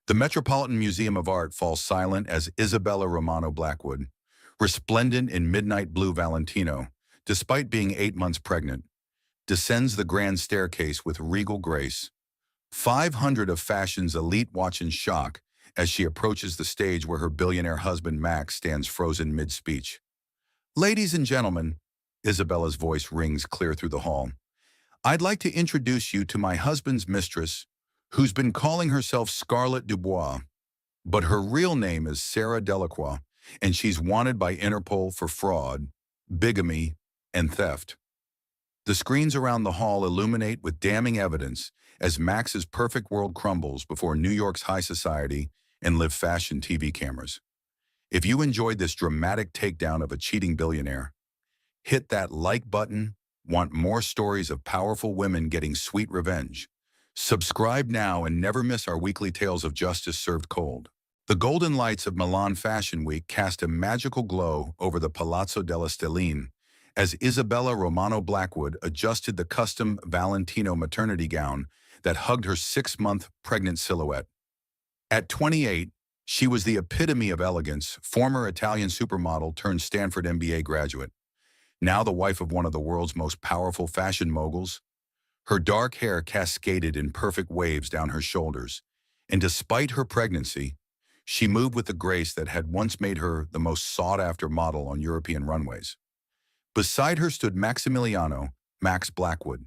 The Metropolitan Museum of Art falls silent as Isabella Romano Blackwood, resplendent in midnight blue Valentino, despite being 8 months pregnant, descends the grand staircase with regal grace. 500 of fashion's elite watch in shock as she approaches the stage where her billionaire husband Max stands frozen mid-speech. Ladies and gentlemen, Isabella's voice rings clear through the hall. I'd like to introduce you to my husband's mistress, who's been calling herself Scarlett Dubois, but her real name is Sarah Delacroix, and she's wanted by Interpol for fraud, bigamy, and theft. The screens around the hall illuminate with damning evidence as Max's perfect world crumbles before New York's high society and live fashion TV cameras. If you enjoyed this dramatic takedown of a cheating billionaire, hit that like button. Want more stories of powerful women getting sweet revenge? Subscribe now and never miss our weekly tales of justice served cold. The golden lights of Milan Fashion Week cast a magical glow over the Palazzo della Stelline as Isabella Romano Blackwood adjusted the custom Valentino maternity gown that hugged her 6-month pregnant silhouette. At 28, she was the epitome of elegance, former Italian supermodel turned Stanford MBA graduate. Now the wife of one of the world's most powerful fashion moguls, her dark hair cascaded in perfect waves down her shoulders, and despite her pregnancy, she moved with the grace that had once made her the most sought-after model on European runways. Beside her stood Maximiliano, Max Blackwood,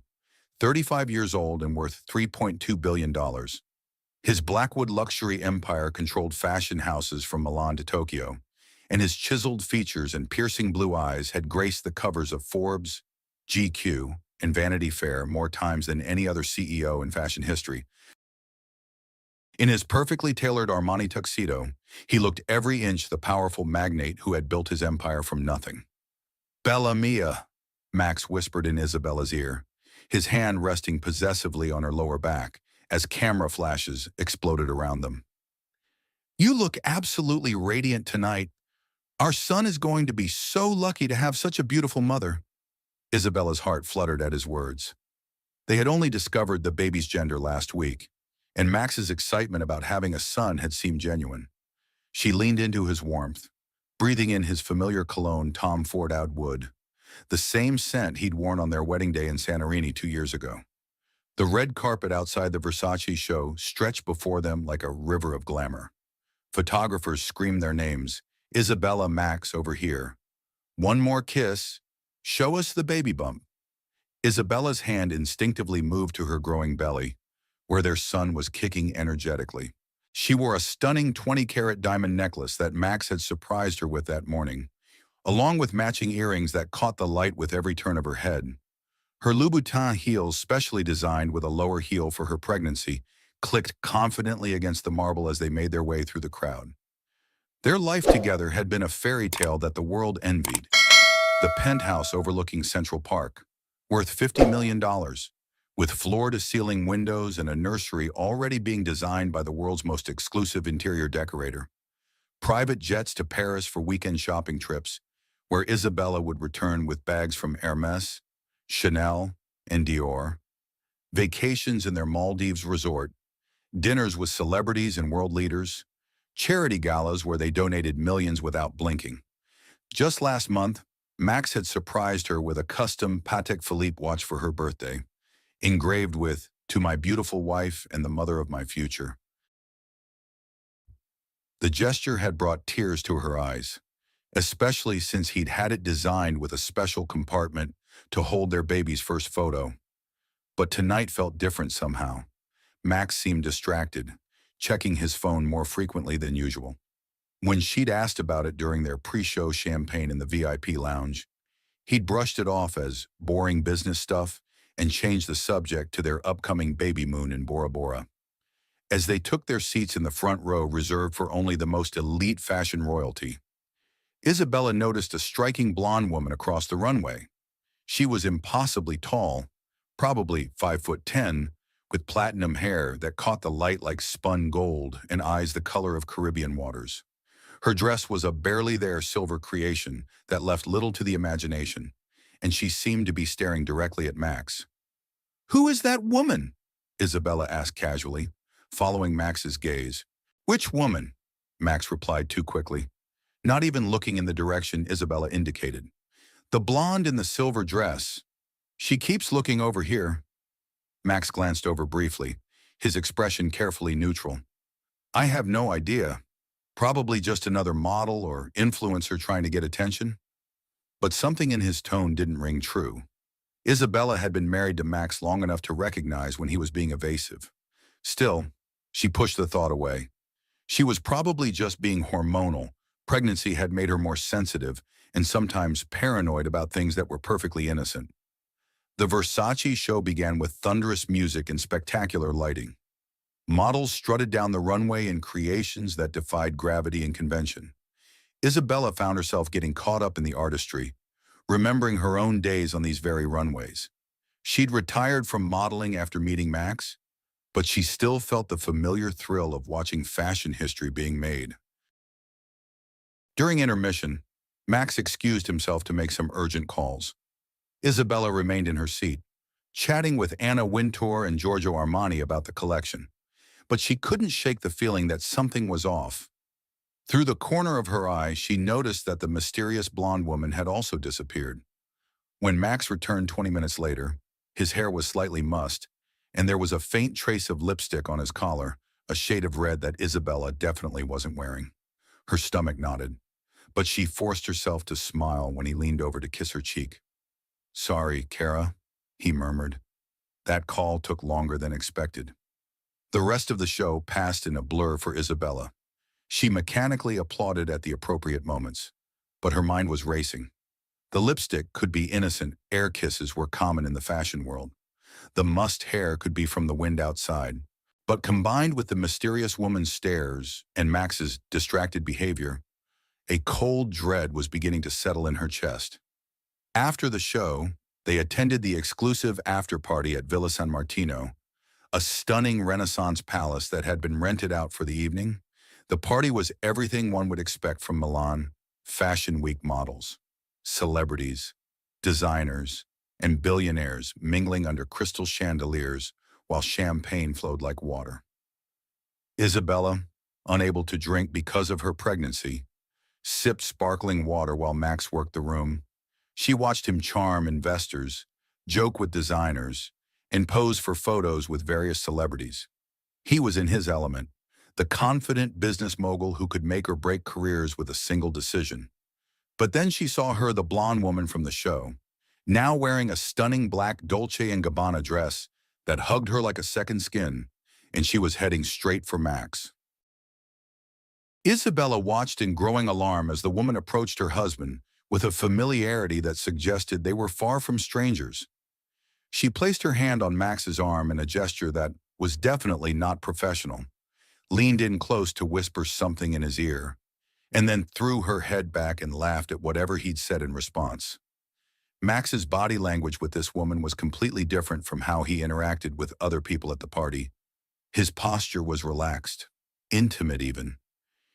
35 years old and worth $3.2 billion. His Blackwood luxury empire controlled fashion houses from Milan to Tokyo, and his chiseled features and piercing blue eyes had graced the covers of Forbes, GQ, and Vanity Fair more times than any other CEO in fashion history. In his perfectly tailored Armani tuxedo, he looked every inch the powerful magnate who had built his empire from nothing. "Bella mia," Max whispered in Isabella's ear, his hand resting possessively on her lower back as camera flashes exploded around them. "You look absolutely radiant tonight. Our son is going to be so lucky to have such a beautiful mother." Isabella's heart fluttered at his words. They had only discovered the baby's gender last week, and Max's excitement about having a son had seemed genuine. She leaned into his warmth, breathing in his familiar cologne Tom Ford Wood, the same scent he'd worn on their wedding day in Santorini 2 years ago. The red carpet outside the Versace show stretched before them like a river of glamour. Photographers screamed their names. "Isabella, Max, over here. One more kiss. Show us the baby bump." Isabella's hand instinctively moved to her growing belly, where their son was kicking energetically. She wore a stunning 20-carat diamond necklace that Max had surprised her with that morning, along with matching earrings that caught the light with every turn of her head. Her Louboutin heels, specially designed with a lower heel for her pregnancy, clicked confidently against the marble as they made their way through the crowd. Their life together had been a fairy tale that the world envied. The penthouse overlooking Central Park, worth $50 million, with floor-to-ceiling windows and a nursery already being designed by the world's most exclusive interior decorator. Private jets to Paris for weekend shopping trips, where Isabella would return with bags from Hermes, Chanel, and Dior. Vacations in their Maldives resort, dinners with celebrities and world leaders, charity galas where they donated millions without blinking. Just last month, Max had surprised her with a custom Patek Philippe watch for her birthday, engraved with, "To my beautiful wife and the mother of my future." The gesture had brought tears to her eyes, especially since he'd had it designed with a special compartment to hold their baby's first photo. But tonight felt different somehow. Max seemed distracted, checking his phone more frequently than usual. When she'd asked about it during their pre-show champagne in the VIP lounge, he'd brushed it off as boring business stuff and changed the subject to their upcoming baby moon in Bora Bora. As they took their seats in the front row reserved for only the most elite fashion royalty, Isabella noticed a striking blonde woman across the runway. She was impossibly tall, probably 5'10", with platinum hair that caught the light like spun gold and eyes the color of Caribbean waters. Her dress was a barely-there silver creation that left little to the imagination, and she seemed to be staring directly at Max. "Who is that woman?" Isabella asked casually, following Max's gaze. Which woman? Max replied too quickly, not even looking in the direction Isabella indicated. The blonde in the silver dress. She keeps looking over here. Max glanced over briefly, his expression carefully neutral. I have no idea. Probably just another model or influencer trying to get attention. But something in his tone didn't ring true. Isabella had been married to Max long enough to recognize when he was being evasive. Still, she pushed the thought away. She was probably just being hormonal. Pregnancy had made her more sensitive and sometimes paranoid about things that were perfectly innocent. The Versace show began with thunderous music and spectacular lighting. Models strutted down the runway in creations that defied gravity and convention. Isabella found herself getting caught up in the artistry, remembering her own days on these very runways. She'd retired from modeling after meeting Max, but she still felt the familiar thrill of watching fashion history being made. During intermission, Max excused himself to make some urgent calls. Isabella remained in her seat, chatting with Anna Wintour and Giorgio Armani about the collection. But she couldn't shake the feeling that something was off. Through the corner of her eye, she noticed that the mysterious blonde woman had also disappeared. When Max returned 20 minutes later, his hair was slightly mussed, and there was a faint trace of lipstick on his collar, a shade of red that Isabella definitely wasn't wearing. Her stomach knotted, but she forced herself to smile when he leaned over to kiss her cheek. "Sorry, Kara," he murmured. That call took longer than expected. The rest of the show passed in a blur for Isabella. She mechanically applauded at the appropriate moments, but her mind was racing. The lipstick could be innocent, air kisses were common in the fashion world. The mussed hair could be from the wind outside. But combined with the mysterious woman's stares and Max's distracted behavior, a cold dread was beginning to settle in her chest. After the show, they attended the exclusive after-party at Villa San Martino, a stunning Renaissance palace that had been rented out for the evening. The party was everything one would expect from Milan: Fashion Week models, celebrities, designers, and billionaires mingling under crystal chandeliers while champagne flowed like water. Isabella, unable to drink because of her pregnancy, sipped sparkling water while Max worked the room. She watched him charm investors, joke with designers, and pose for photos with various celebrities. He was in his element, the confident business mogul who could make or break careers with a single decision. But then she saw her, the blonde woman from the show, now wearing a stunning black Dolce & Gabbana dress that hugged her like a second skin, and she was heading straight for Max. Isabella watched in growing alarm as the woman approached her husband with a familiarity that suggested they were far from strangers. She placed her hand on Max's arm in a gesture that was definitely not professional, leaned in close to whisper something in his ear, and then threw her head back and laughed at whatever he'd said in response. Max's body language with this woman was completely different from how he interacted with other people at the party. His posture was relaxed, intimate even.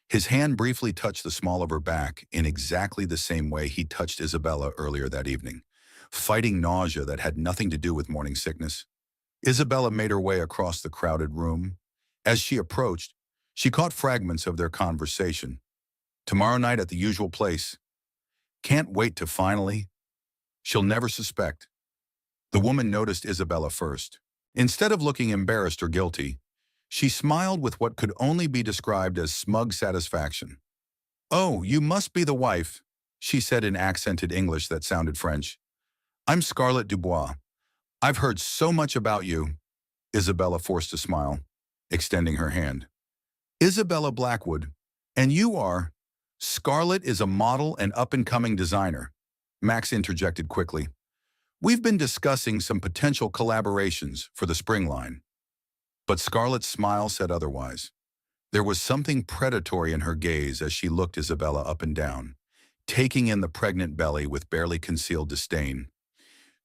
His hand briefly touched the small of her back in exactly the same way he touched Isabella earlier that evening, fighting nausea that had nothing to do with morning sickness. Isabella made her way across the crowded room. As she approached, she caught fragments of their conversation. "Tomorrow night at the usual place. Can't wait to finally. She'll never suspect." The woman noticed Isabella first. Instead of looking embarrassed or guilty, she smiled with what could only be described as smug satisfaction. "Oh, you must be the wife," she said in accented English that sounded French. "I'm Scarlett Dubois. I've heard so much about you." Isabella forced a smile, extending her hand. "Isabella Blackwood. And you are—" "Scarlett is a model and up-and-coming designer," Max interjected quickly. "We've been discussing some potential collaborations for the spring line." But Scarlett's smile said otherwise. There was something predatory in her gaze as she looked Isabella up and down, taking in the pregnant belly with barely concealed disdain.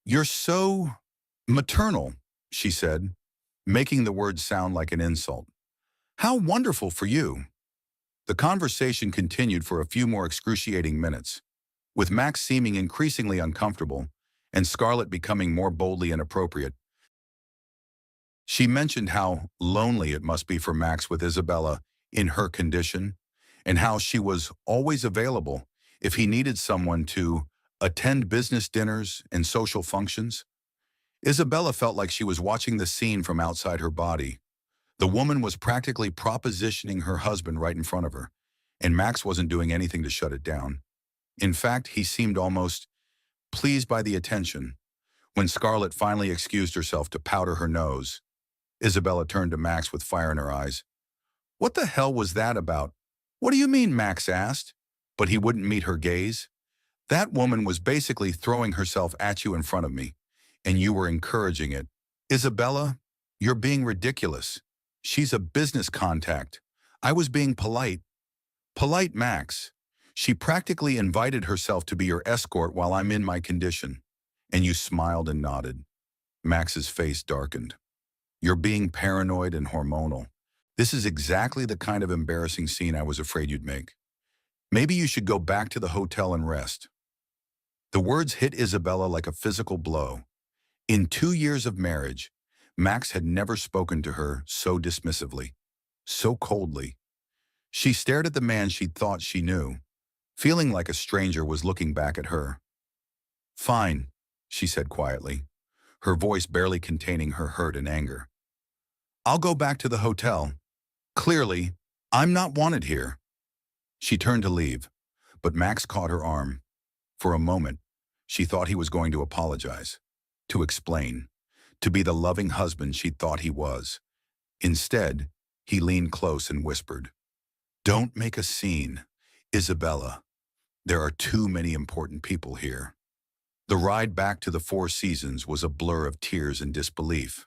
"You're so maternal," she said, making the word sound like an insult. "How wonderful for you." The conversation continued for a few more excruciating minutes, with Max seeming increasingly uncomfortable and Scarlett becoming more boldly inappropriate. She mentioned how lonely it must be for Max with Isabella in her condition, and how she was always available if he needed someone to attend business dinners and social functions. Isabella felt like she was watching the scene from outside her body. The woman was practically propositioning her husband right in front of her, and Max wasn't doing anything to shut it down. In fact, he seemed almost pleased by the attention. When Scarlett finally excused herself to powder her nose, Isabella turned to Max with fire in her eyes. "What the hell was that about?" "What do you mean?" Max asked. But he wouldn't meet her gaze. "That woman was basically throwing herself at you in front of me, and you were encouraging it." "Isabella, you're being ridiculous. She's a business contact. I was being polite." "Polite, Max. She practically invited herself to be your escort while I'm in my condition." And you smiled and nodded. Max's face darkened. "You're being paranoid and hormonal. This is exactly the kind of embarrassing scene I was afraid you'd make. Maybe you should go back to the hotel and rest." The words hit Isabella like a physical blow. In 2 years of marriage, Max had never spoken to her so dismissively, so coldly. She stared at the man she'd thought she knew, feeling like a stranger was looking back at her. "Fine," she said quietly, her voice barely containing her hurt and anger. "I'll go back to the hotel. Clearly, I'm not wanted here." She turned to leave, but Max caught her arm. For a moment, she thought he was going to apologize, to explain, to be the loving husband she thought he was. Instead, he leaned close and whispered, "Don't make a scene, Isabella. There are too many important people here." The ride back to the Four Seasons was a blur of tears and disbelief.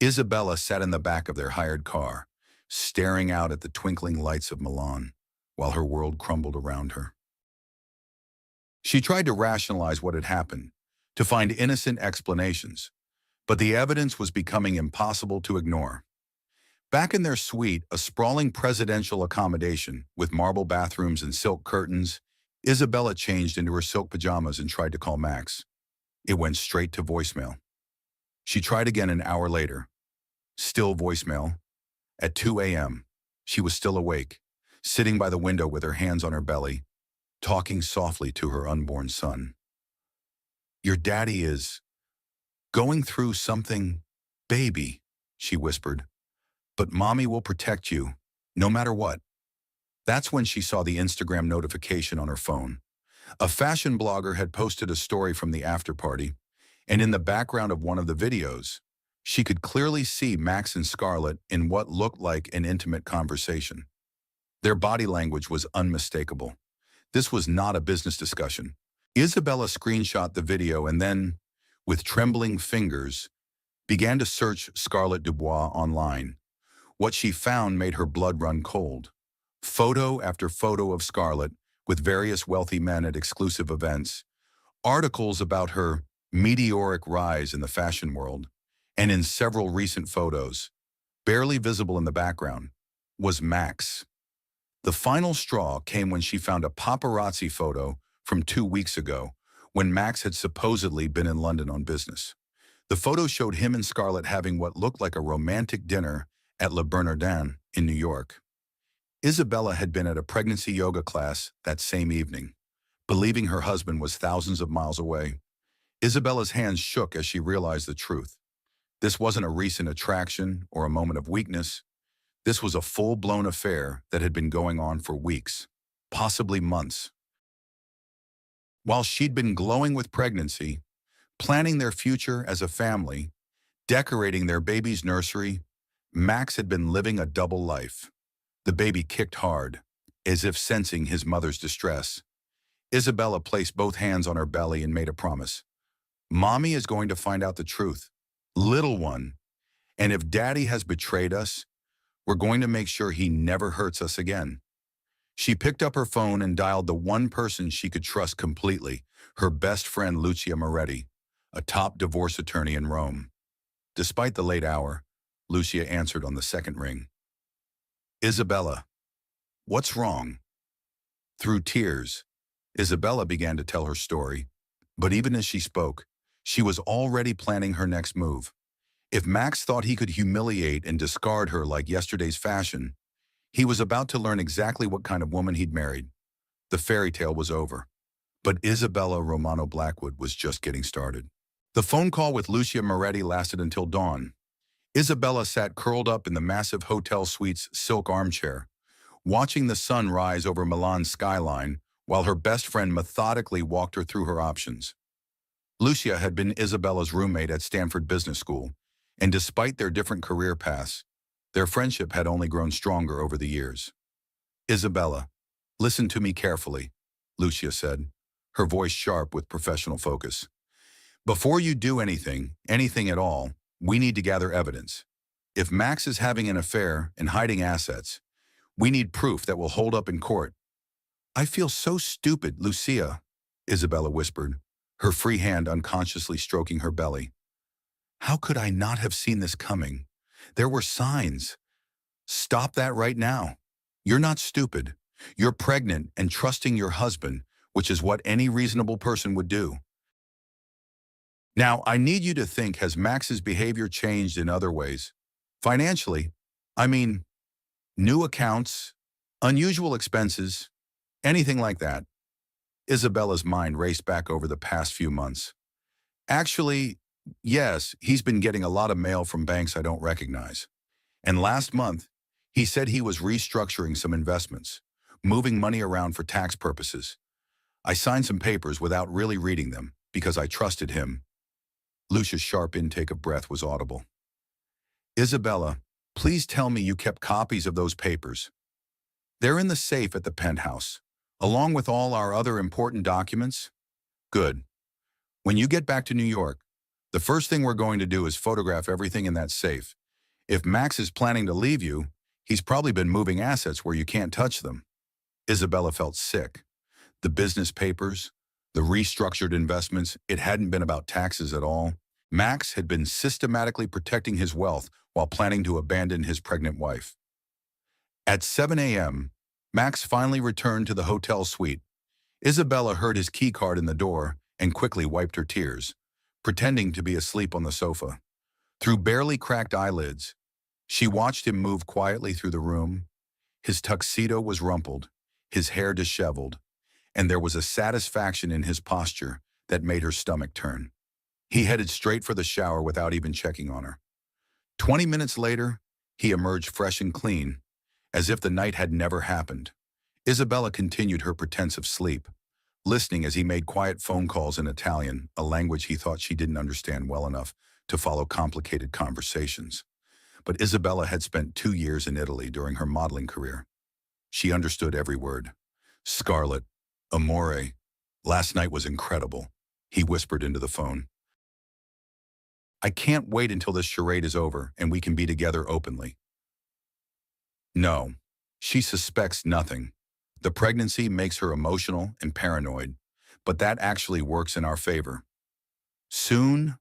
Isabella sat in the back of their hired car, staring out at the twinkling lights of Milan, while her world crumbled around her. She tried to rationalize what had happened, to find innocent explanations, but the evidence was becoming impossible to ignore. Back in their suite, a sprawling presidential accommodation with marble bathrooms and silk curtains, Isabella changed into her silk pajamas and tried to call Max. It went straight to voicemail. She tried again an hour later. Still voicemail. At 2 a.m., she was still awake, sitting by the window with her hands on her belly, talking softly to her unborn son. "Your daddy is going through something, baby," she whispered. "But mommy will protect you, no matter what." That's when she saw the Instagram notification on her phone. A fashion blogger had posted a story from the after party, and in the background of one of the videos, she could clearly see Max and Scarlett in what looked like an intimate conversation. Their body language was unmistakable. This was not a business discussion. Isabella screenshot the video and then, with trembling fingers, began to search Scarlett Dubois online. What she found made her blood run cold. Photo after photo of Scarlett with various wealthy men at exclusive events, articles about her meteoric rise in the fashion world, and in several recent photos, barely visible in the background, was Max. The final straw came when she found a paparazzi photo from 2 weeks ago, when Max had supposedly been in London on business. The photo showed him and Scarlett having what looked like a romantic dinner at Le Bernardin in New York. Isabella had been at a pregnancy yoga class that same evening, believing her husband was thousands of miles away. Isabella's hands shook as she realized the truth. This wasn't a recent attraction or a moment of weakness. This was a full-blown affair that had been going on for weeks, possibly months. While she'd been glowing with pregnancy, planning their future as a family, decorating their baby's nursery, Max had been living a double life. The baby kicked hard, as if sensing his mother's distress. Isabella placed both hands on her belly and made a promise. "Mommy is going to find out the truth, little one, and if Daddy has betrayed us, we're going to make sure he never hurts us again." She picked up her phone and dialed the one person she could trust completely, her best friend Lucia Moretti, a top divorce attorney in Rome. Despite the late hour, Lucia answered on the second ring. "Isabella, what's wrong?" Through tears, Isabella began to tell her story, but even as she spoke, she was already planning her next move. If Max thought he could humiliate and discard her like yesterday's fashion, He was about to learn exactly what kind of woman he'd married. The fairy tale was over. But Isabella Romano Blackwood was just getting started. The phone call with Lucia MR.T lasted until dawn. Isabella sat curled up in the massive hotel suite's silk armchair, watching the sun rise over Milan's skyline while her best friend methodically walked her through her options. Lucia had been Isabella's roommate at Stanford Business School, and despite their different career paths, their friendship had only grown stronger over the years. "Isabella, listen to me carefully," Lucia said, her voice sharp with professional focus. "Before you do anything at all, we need to gather evidence. If Max is having an affair and hiding assets, we need proof that will hold up in court." "I feel so stupid, Lucia," Isabella whispered, her free hand unconsciously stroking her belly. "How could I not have seen this coming? There were signs." "Stop that right now. You're not stupid. You're pregnant and trusting your husband, which is what any reasonable person would do. Now, I need you to think, has Max's behavior changed in other ways? Financially, I mean, new accounts, unusual expenses, anything like that?" Isabella's mind raced back over the past few months. "Actually, yes, he's been getting a lot of mail from banks I don't recognize. And last month, he said he was restructuring some investments, moving money around for tax purposes. I signed some papers without really reading them because I trusted him." Lucia's sharp intake of breath was audible. "Isabella, please tell me you kept copies of those papers." "They're in the safe at the penthouse, along with all our other important documents." "Good. When you get back to New York, the first thing we're going to do is photograph everything in that safe. If Max is planning to leave you, he's probably been moving assets where you can't touch them." Isabella felt sick. The business papers, the restructured investments, it hadn't been about taxes at all. Max had been systematically protecting his wealth while planning to abandon his pregnant wife. At 7 a.m., Max finally returned to the hotel suite. Isabella heard his key card in the door and quickly wiped her tears, pretending to be asleep on the sofa. Through barely cracked eyelids, she watched him move quietly through the room. His tuxedo was rumpled, his hair disheveled, and there was a satisfaction in his posture that made her stomach turn. He headed straight for the shower without even checking on her. 20 minutes later, he emerged fresh and clean, as if the night had never happened. Isabella continued her pretense of sleep, listening as he made quiet phone calls in Italian, a language he thought she didn't understand well enough to follow complicated conversations. But Isabella had spent 2 years in Italy during her modeling career. She understood every word. "Scarlet, amore, last night was incredible," he whispered into the phone. "I can't wait until this charade is over and we can be together openly." No, she suspects nothing. The pregnancy makes her emotional and paranoid, but that actually works in our favor. "Soon,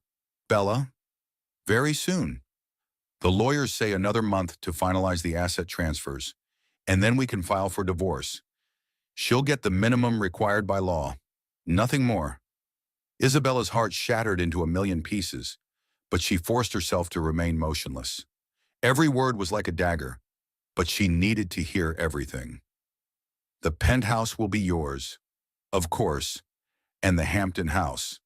Bella, very soon. The lawyers say another month to finalize the asset transfers, and then we can file for divorce. She'll get the minimum required by law. Nothing more." Isabella's heart shattered into a million pieces, but she forced herself to remain motionless. Every word was like a dagger, but she needed to hear everything. "The penthouse will be yours, of course, and the Hampton house.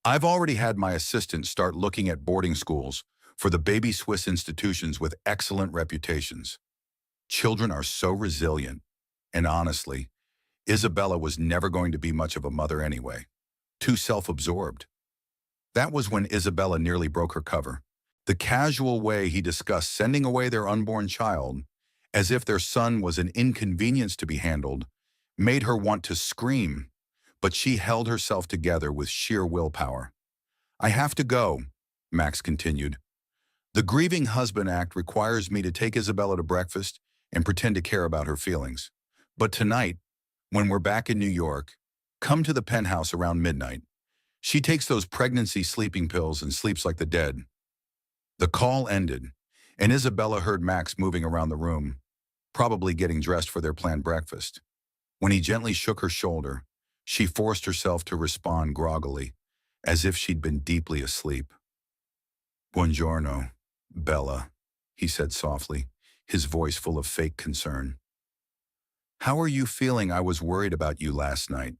I've already had my assistant start looking at boarding schools for the baby Swiss institutions with excellent reputations. Children are so resilient, and honestly, Isabella was never going to be much of a mother anyway. Too self-absorbed." That was when Isabella nearly broke her cover. The casual way he discussed sending away their unborn child, as if their son was an inconvenience to be handled, made her want to scream, but she held herself together with sheer willpower. "I have to go," Max continued. "The Grieving Husband Act requires me to take Isabella to breakfast and pretend to care about her feelings. But tonight, when we're back in New York, come to the penthouse around midnight. She takes those pregnancy sleeping pills and sleeps like the dead." The call ended, and Isabella heard Max moving around the room, probably getting dressed for their planned breakfast. When he gently shook her shoulder, she forced herself to respond groggily, as if she'd been deeply asleep. "Buongiorno, Bella," he said softly, his voice full of fake concern. "How are you feeling? I was worried about you last night."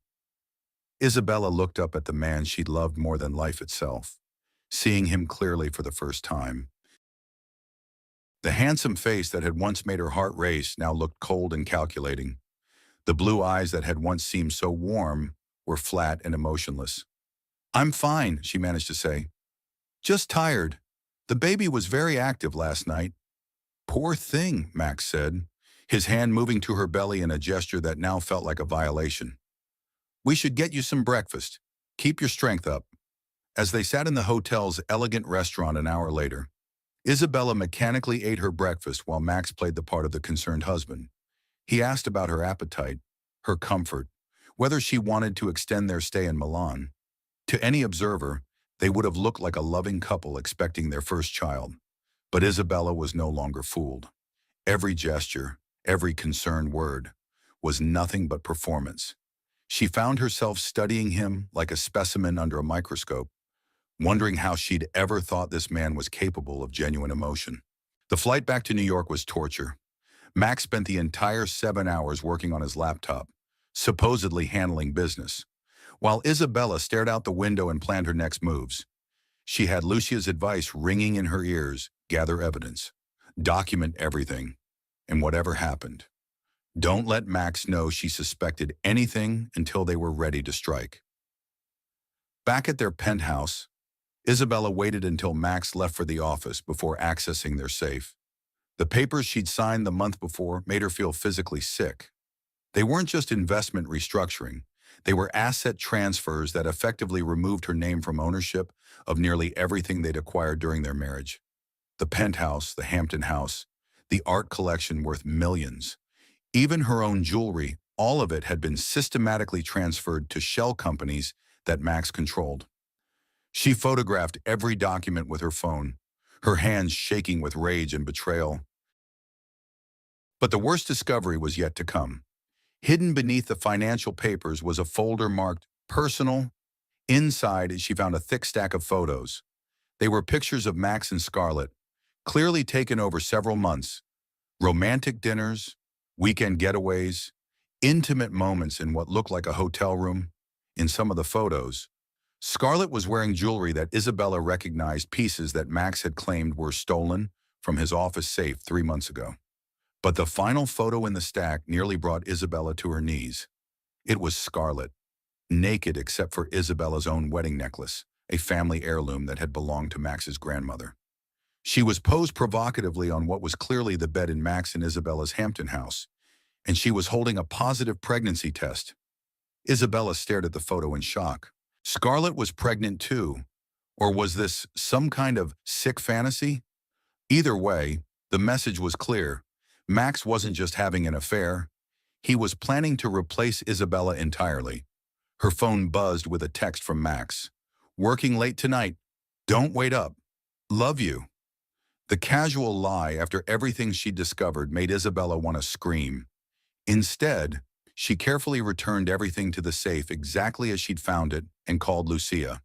Isabella looked up at the man she'd loved more than life itself, seeing him clearly for the first time. The handsome face that had once made her heart race now looked cold and calculating. The blue eyes that had once seemed so warm were flat and emotionless. "I'm fine," she managed to say. "Just tired. The baby was very active last night." "Poor thing," Max said, his hand moving to her belly in a gesture that now felt like a violation. "We should get you some breakfast. Keep your strength up." As they sat in the hotel's elegant restaurant an hour later, Isabella mechanically ate her breakfast while Max played the part of the concerned husband. He asked about her appetite, her comfort, whether she wanted to extend their stay in Milan. To any observer, they would have looked like a loving couple expecting their first child. But Isabella was no longer fooled. Every gesture, every concerned word, was nothing but performance. She found herself studying him like a specimen under a microscope, wondering how she'd ever thought this man was capable of genuine emotion. The flight back to New York was torture. Max spent the entire 7 hours working on his laptop, supposedly handling business, while Isabella stared out the window and planned her next moves. She had Lucia's advice ringing in her ears: gather evidence, document everything, and whatever happened, don't let Max know she suspected anything until they were ready to strike. Back at their penthouse, Isabella waited until Max left for the office before accessing their safe. The papers she'd signed the month before made her feel physically sick. They weren't just investment restructuring. They were asset transfers that effectively removed her name from ownership of nearly everything they'd acquired during their marriage. The penthouse, the Hampton house, the art collection worth millions. Even her own jewelry, all of it had been systematically transferred to shell companies that Max controlled. She photographed every document with her phone, her hands shaking with rage and betrayal. But the worst discovery was yet to come. Hidden beneath the financial papers was a folder marked "Personal." Inside, she found a thick stack of photos. They were pictures of Max and Scarlett, clearly taken over several months. Romantic dinners, weekend getaways, intimate moments in what looked like a hotel room. In some of the photos, Scarlett was wearing jewelry that Isabella recognized pieces that Max had claimed were stolen from his office safe 3 months ago. But the final photo in the stack nearly brought Isabella to her knees. It was Scarlett, naked except for Isabella's own wedding necklace, a family heirloom that had belonged to Max's grandmother. She was posed provocatively on what was clearly the bed in Max and Isabella's Hampton house, and she was holding a positive pregnancy test. Isabella stared at the photo in shock. Scarlett was pregnant too, or was this some kind of sick fantasy? Either way, the message was clear. Max wasn't just having an affair. He was planning to replace Isabella entirely. Her phone buzzed with a text from Max. "Working late tonight. Don't wait up. Love you." The casual lie after everything she'd discovered made Isabella want to scream. Instead, she carefully returned everything to the safe exactly as she'd found it and called Lucia.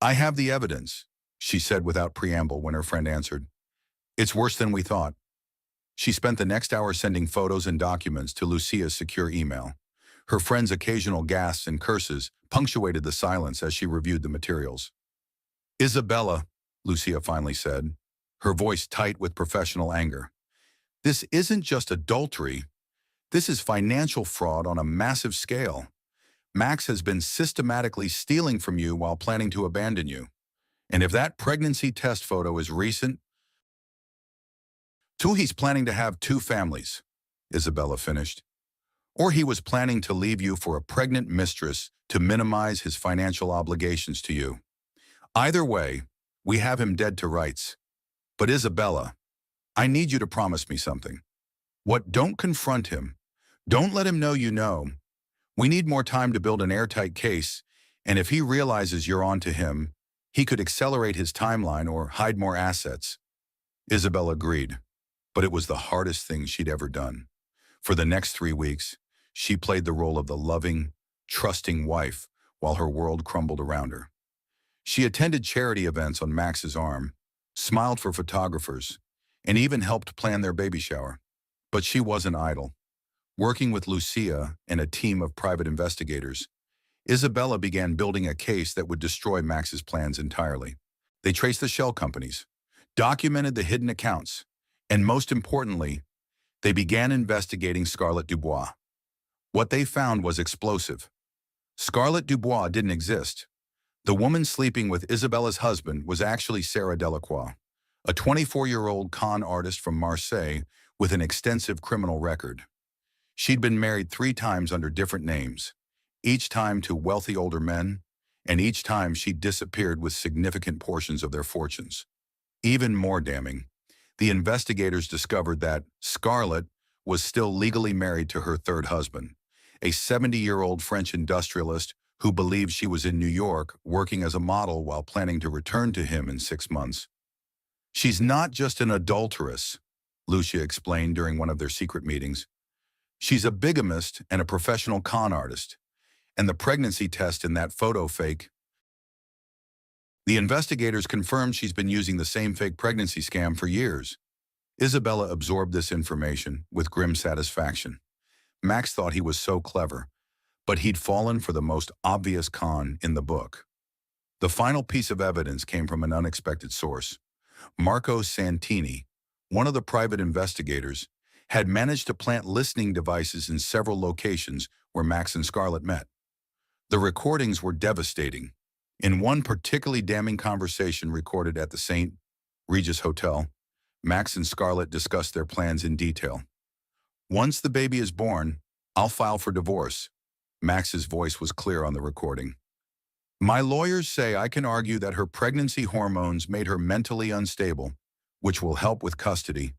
"I have the evidence," she said without preamble when her friend answered. "It's worse than we thought." She spent the next hour sending photos and documents to Lucia's secure email. Her friend's occasional gasps and curses punctuated the silence as she reviewed the materials. "Isabella," Lucia finally said, her voice tight with professional anger, "this isn't just adultery. This is financial fraud on a massive scale. Max has been systematically stealing from you while planning to abandon you. And if that pregnancy test photo is recent, too, he's planning to have 2 families," Isabella finished. "Or he was planning to leave you for a pregnant mistress to minimize his financial obligations to you. Either way, we have him dead to rights. But Isabella, I need you to promise me something. Don't confront him. Don't let him know you know. We need more time to build an airtight case, and if he realizes you're on to him, he could accelerate his timeline or hide more assets." Isabella agreed, but it was the hardest thing she'd ever done. For the next 3 weeks, she played the role of the loving, trusting wife while her world crumbled around her. She attended charity events on Max's arm, smiled for photographers, and even helped plan their baby shower. But she wasn't idle. Working with Lucia and a team of private investigators, Isabella began building a case that would destroy Max's plans entirely. They traced the shell companies, documented the hidden accounts, and most importantly, they began investigating Scarlett Dubois. What they found was explosive. Scarlett Dubois didn't exist. The woman sleeping with Isabella's husband was actually Sarah Delacroix, a 24-year-old con artist from Marseille with an extensive criminal record. She'd been married 3 times under different names, each time to wealthy older men, and each time she'd disappeared with significant portions of their fortunes. Even more damning, the investigators discovered that Scarlett was still legally married to her third husband, a 70-year-old French industrialist who believed she was in New York working as a model while planning to return to him in 6 months. "She's not just an adulteress," Lucia explained during one of their secret meetings. "She's a bigamist and a professional con artist, and the pregnancy test in that photo fake." The investigators confirmed she's been using the same fake pregnancy scam for years. Isabella absorbed this information with grim satisfaction. Max thought he was so clever, but he'd fallen for the most obvious con in the book. The final piece of evidence came from an unexpected source. Marco Santini, one of the private investigators, had managed to plant listening devices in several locations where Max and Scarlett met. The recordings were devastating. In one particularly damning conversation recorded at the St. Regis Hotel, Max and Scarlett discussed their plans in detail. "Once the baby is born, I'll file for divorce." Max's voice was clear on the recording. "My lawyers say I can argue that her pregnancy hormones made her mentally unstable, which will help with custody.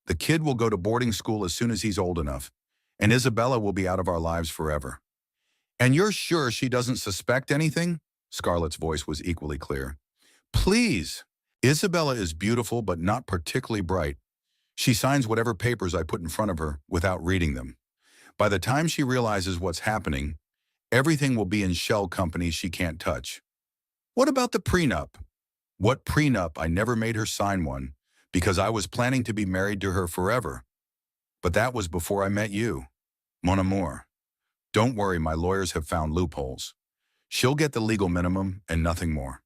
The kid will go to boarding school as soon as he's old enough, and Isabella will be out of our lives forever." "And you're sure she doesn't suspect anything?" Scarlett's voice was equally clear. "Please. Isabella is beautiful but not particularly bright. She signs whatever papers I put in front of her without reading them. By the time she realizes what's happening, everything will be in shell companies she can't touch." "What about the prenup?" "What prenup? I never made her sign one because I was planning to be married to her forever. But that was before I met you. Mon amour. Don't worry, my lawyers have found loopholes. She'll get the legal minimum and nothing more."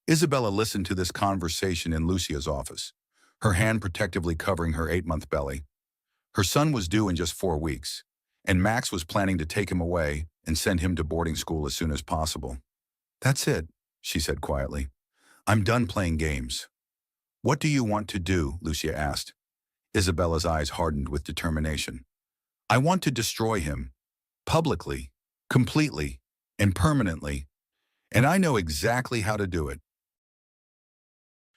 Isabella listened to this conversation in Lucia's office, her hand protectively covering her 8-month belly. Her son was due in just 4 weeks, and Max was planning to take him away and send him to boarding school as soon as possible. "That's it," she said quietly. "I'm done playing games." "What do you want to do?" Lucia asked. Isabella's eyes hardened with determination. "I want to destroy him. Publicly, completely, and permanently. And I know exactly how to do it."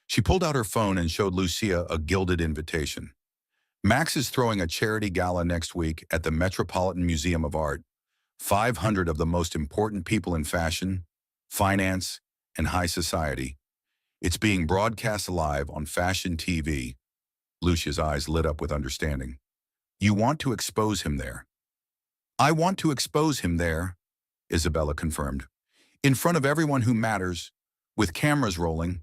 She pulled out her phone and showed Lucia a gilded invitation. "Max is throwing a charity gala next week at the Metropolitan Museum of Art. 500 of the most important people in fashion, finance, and high society. It's being broadcast live on Fashion TV." Lucia's eyes lit up with understanding. "You want to expose him there?" "I want to expose him there," Isabella confirmed. "In front of everyone who matters, with cameras rolling.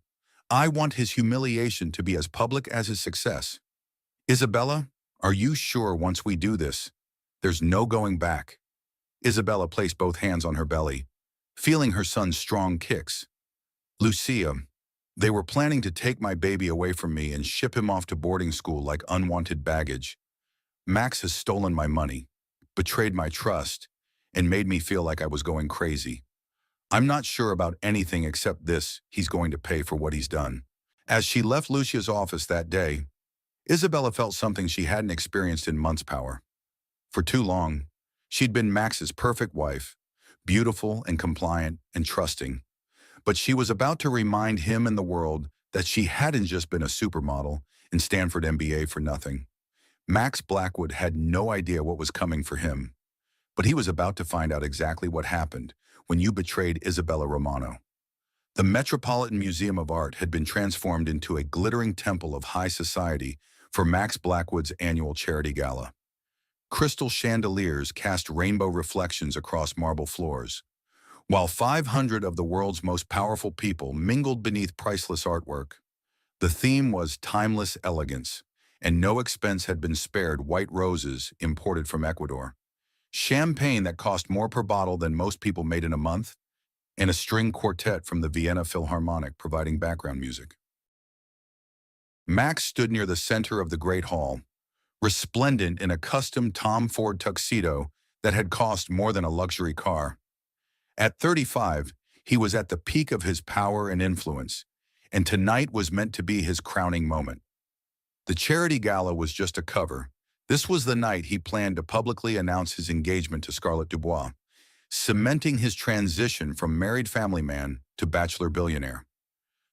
I want his humiliation to be as public as his success." "Isabella, are you sure once we do this, there's no going back?" Isabella placed both hands on her belly, feeling her son's strong kicks. "Lucia, they were planning to take my baby away from me and ship him off to boarding school like unwanted baggage. Max has stolen my money, betrayed my trust, and made me feel like I was going crazy. I'm not sure about anything except this: he's going to pay for what he's done." As she left Lucia's office that day, Isabella felt something she hadn't experienced in months. Power. For too long, she'd been Max's perfect wife, beautiful and compliant and trusting. But she was about to remind him and the world that she hadn't just been a supermodel and Stanford MBA for nothing. Max Blackwood had no idea what was coming for him, but he was about to find out exactly what happened when you betrayed Isabella Romano. The Metropolitan Museum of Art had been transformed into a glittering temple of high society for Max Blackwood's annual charity gala. Crystal chandeliers cast rainbow reflections across marble floors, while 500 of the world's most powerful people mingled beneath priceless artwork. The theme was timeless elegance, and no expense had been spared: white roses imported from Ecuador, champagne that cost more per bottle than most people made in a month, and a string quartet from the Vienna Philharmonic providing background music. Max stood near the center of the Great Hall, resplendent in a custom Tom Ford tuxedo that had cost more than a luxury car. At 35, he was at the peak of his power and influence, and tonight was meant to be his crowning moment. The charity gala was just a cover. This was the night he planned to publicly announce his engagement to Scarlett Dubois, cementing his transition from married family man to bachelor billionaire.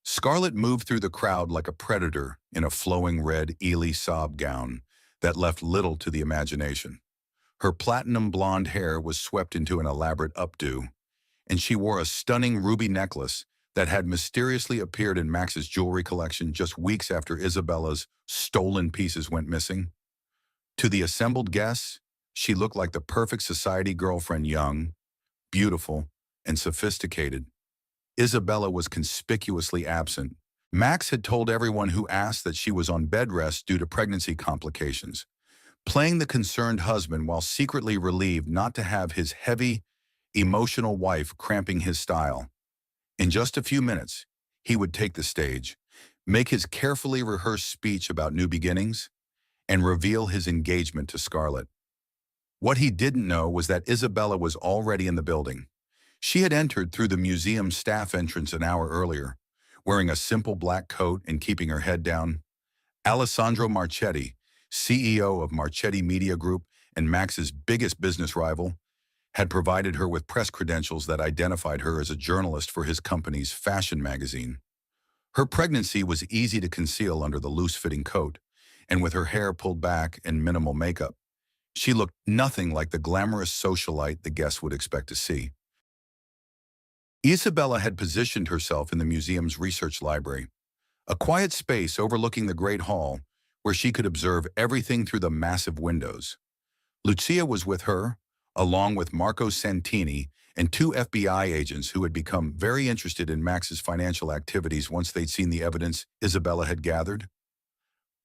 Scarlett moved through the crowd like a predator in a flowing red Elie Saab gown that left little to the imagination. Her platinum blonde hair was swept into an elaborate updo, and she wore a stunning ruby necklace that had mysteriously appeared in Max's jewelry collection just weeks after Isabella's stolen pieces went missing. To the assembled guests, she looked like the perfect society girlfriend: young, beautiful, and sophisticated. Isabella was conspicuously absent. Max had told everyone who asked that she was on bed rest due to pregnancy complications, playing the concerned husband while secretly relieved not to have his heavy, emotional wife cramping his style. In just a few minutes, he would take the stage, make his carefully rehearsed speech about new beginnings, and reveal his engagement to Scarlett. What he didn't know was that Isabella was already in the building. She had entered through the museum staff entrance an hour earlier, wearing a simple black coat and keeping her head down. Alessandro Marchetti, CEO of Marchetti Media Group and Max's biggest business rival, had provided her with press credentials that identified her as a journalist for his company's fashion magazine. Her pregnancy was easy to conceal under the loose-fitting coat, and with her hair pulled back and minimal makeup, she looked nothing like the glamorous socialite the guests would expect to see. Isabella had positioned herself in the museum's research library, a quiet space overlooking the Great Hall where she could observe everything through the massive windows. Lucia was with her, along with Marco Santini and two FBI agents who had become very interested in Max's financial activities once they'd seen the evidence Isabella had gathered.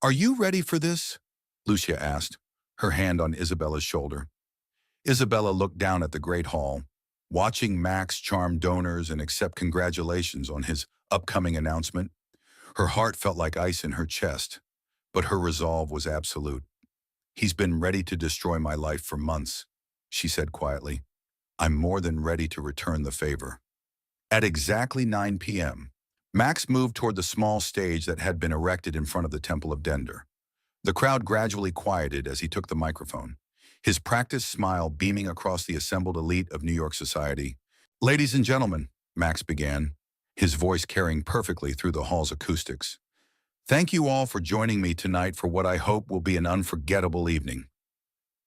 "Are you ready for this?" Lucia asked, her hand on Isabella's shoulder. Isabella looked down at the Great Hall, watching Max charm donors and accept congratulations on his upcoming announcement. Her heart felt like ice in her chest, but her resolve was absolute. "He's been ready to destroy my life for months," she said quietly. "I'm more than ready to return the favor." At exactly 9 p.m., Max moved toward the small stage that had been erected in front of the Temple of Dender. The crowd gradually quieted as he took the microphone, his practiced smile beaming across the assembled elite of New York society. "Ladies and gentlemen," Max began, his voice carrying perfectly through the hall's acoustics. "Thank you all for joining me tonight for what I hope will be an unforgettable evening."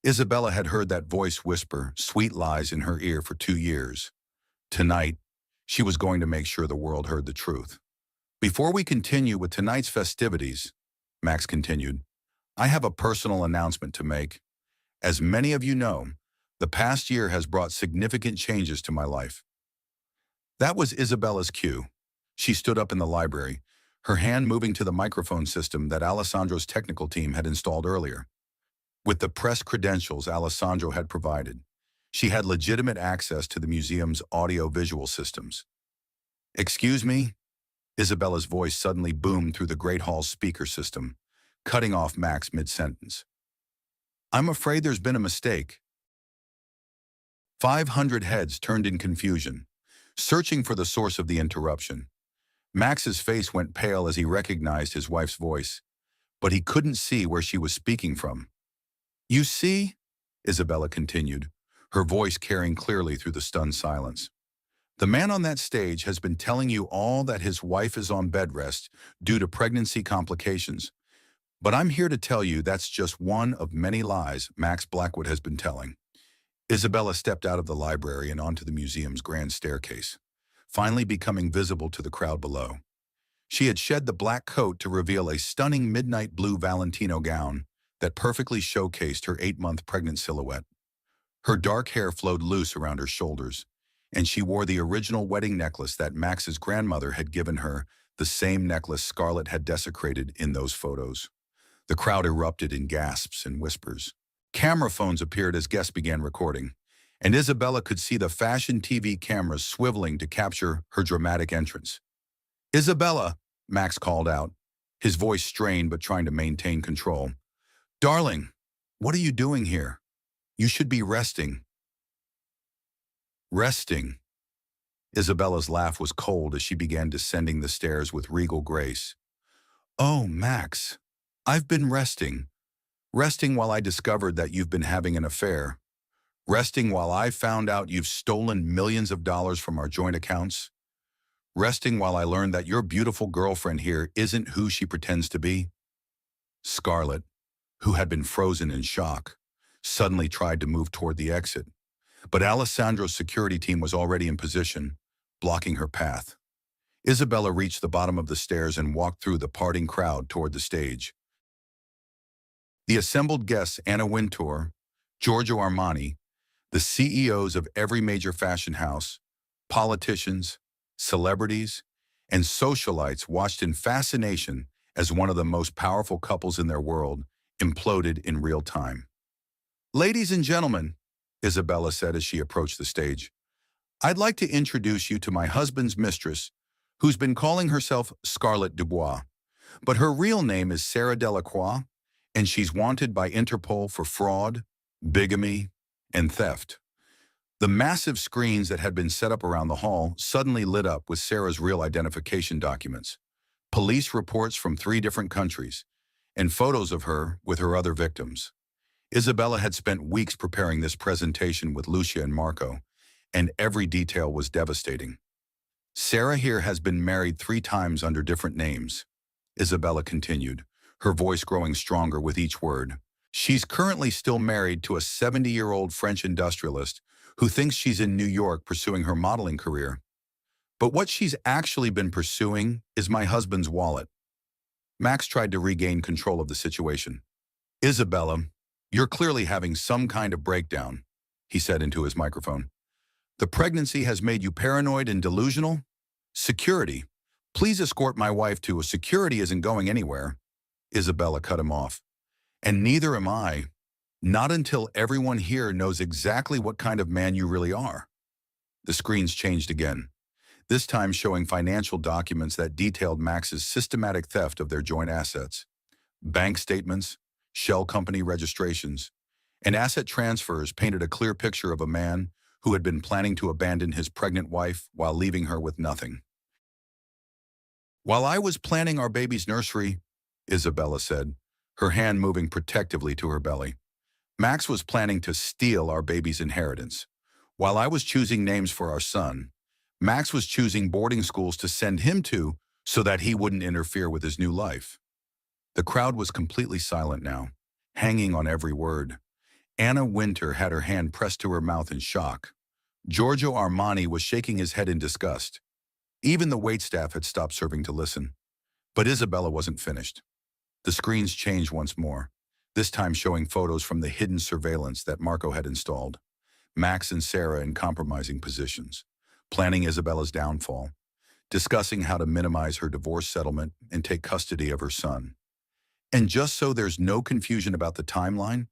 Isabella had heard that voice whisper sweet lies in her ear for 2 years. Tonight, she was going to make sure the world heard the truth. "Before we continue with tonight's festivities," Max continued, "I have a personal announcement to make. As many of you know, the past year has brought significant changes to my life." That was Isabella's cue. She stood up in the library, her hand moving to the microphone system that Alessandro's technical team had installed earlier. With the press credentials Alessandro had provided, she had legitimate access to the museum's audio-visual systems. "Excuse me?" Isabella's voice suddenly boomed through the Great Hall's speaker system, cutting off Max mid-sentence. "I'm afraid there's been a mistake." 500 heads turned in confusion, searching for the source of the interruption. Max's face went pale as he recognized his wife's voice, but he couldn't see where she was speaking from. "You see," Isabella continued, her voice carrying clearly through the stunned silence, "the man on that stage has been telling you all that his wife is on bed rest due to pregnancy complications. But I'm here to tell you that's just one of many lies Max Blackwood has been telling." Isabella stepped out of the library and onto the museum's grand staircase, finally becoming visible to the crowd below. She had shed the black coat to reveal a stunning midnight blue Valentino gown that perfectly showcased her 8-month pregnant silhouette. Her dark hair flowed loose around her shoulders, and she wore the original wedding necklace that Max's grandmother had given her the same necklace Scarlett had desecrated in those photos. The crowd erupted in gasps and whispers. Camera phones appeared as guests began recording, and Isabella could see the fashion TV cameras swiveling to capture her dramatic entrance. "Isabella," Max called out, his voice strained but trying to maintain control. "Darling, what are you doing here? You should be resting." Resting. Isabella's laugh was cold as she began descending the stairs with regal grace. "Oh, Max, I've been resting. Resting while I discovered that you've been having an affair. Resting while I found out you've stolen millions of dollars from our joint accounts. Resting while I learned that your beautiful girlfriend here isn't who she pretends to be." Scarlett, who had been frozen in shock, suddenly tried to move toward the exit. But Alessandro's security team was already in position, blocking her path. Isabella reached the bottom of the stairs and walked through the parting crowd toward the stage. The assembled guests, Anna Wintour, Giorgio Armani, the CEOs of every major fashion house, politicians, celebrities, and socialites watched in fascination as one of the most powerful couples in their world imploded in real time. "Ladies and gentlemen," Isabella said as she approached the stage, "I'd like to introduce you to my husband's mistress, who's been calling herself Scarlett Dubois. But her real name is Sarah Delacroix, and she's wanted by Interpol for fraud, bigamy, and theft." The massive screens that had been set up around the hall suddenly lit up with Sarah's real identification documents, police reports from 3 different countries, and photos of her with her other victims. Isabella had spent weeks preparing this presentation with Lucia and Marco, and every detail was devastating. "Sarah here has been married 3 times under different names," Isabella continued, her voice growing stronger with each word. "She's currently still married to a 70-year-old French industrialist who thinks she's in New York pursuing her modeling career. But what she's actually been pursuing is my husband's wallet." Max tried to regain control of the situation. "Isabella, you're clearly having some kind of breakdown," he said into his microphone. "The pregnancy has made you paranoid and delusional? Security. Please escort my wife to a security isn't going anywhere." Isabella cut him off. "And neither am I. Not until everyone here knows exactly what kind of man you really are." The screens changed again, this time showing financial documents that detailed Max's systematic theft of their joint assets. Bank statements, shell company registrations, and asset transfers painted a clear picture of a man who had been planning to abandon his pregnant wife while leaving her with nothing. "While I was planning our baby's nursery," Isabella said, her hand moving protectively to her belly, "Max was planning to steal our baby's inheritance. While I was choosing names for our son, Max was choosing boarding schools to send him to so that he wouldn't interfere with his new life." The crowd was completely silent now, hanging on every word. Anna Wintour had her hand pressed to her mouth in shock. Giorgio Armani was shaking his head in disgust. Even the waitstaff had stopped serving to listen. But Isabella wasn't finished. The screens changed once more, this time showing photos from the hidden surveillance that Marco had installed. Max and Sarah in compromising positions, planning Isabella's downfall, discussing how to minimize her divorce settlement and take custody of her son. "And just so there's no confusion about the timeline,"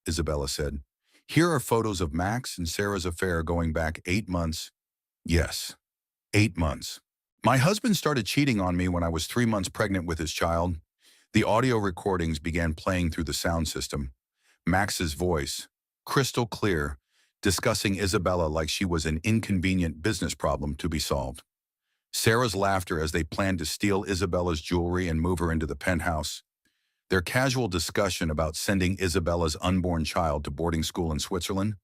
Isabella said, "here are photos of Max and Sarah's affair going back 8 months. Yes, 8 months. My husband started cheating on me when I was 3 months pregnant with his child." The audio recordings began playing through the sound system. Max's voice, crystal clear, discussing Isabella like she was an inconvenient business problem to be solved. Sarah's laughter as they planned to steal Isabella's jewelry and move her into the penthouse. Their casual discussion about sending Isabella's unborn child to boarding school in Switzerland.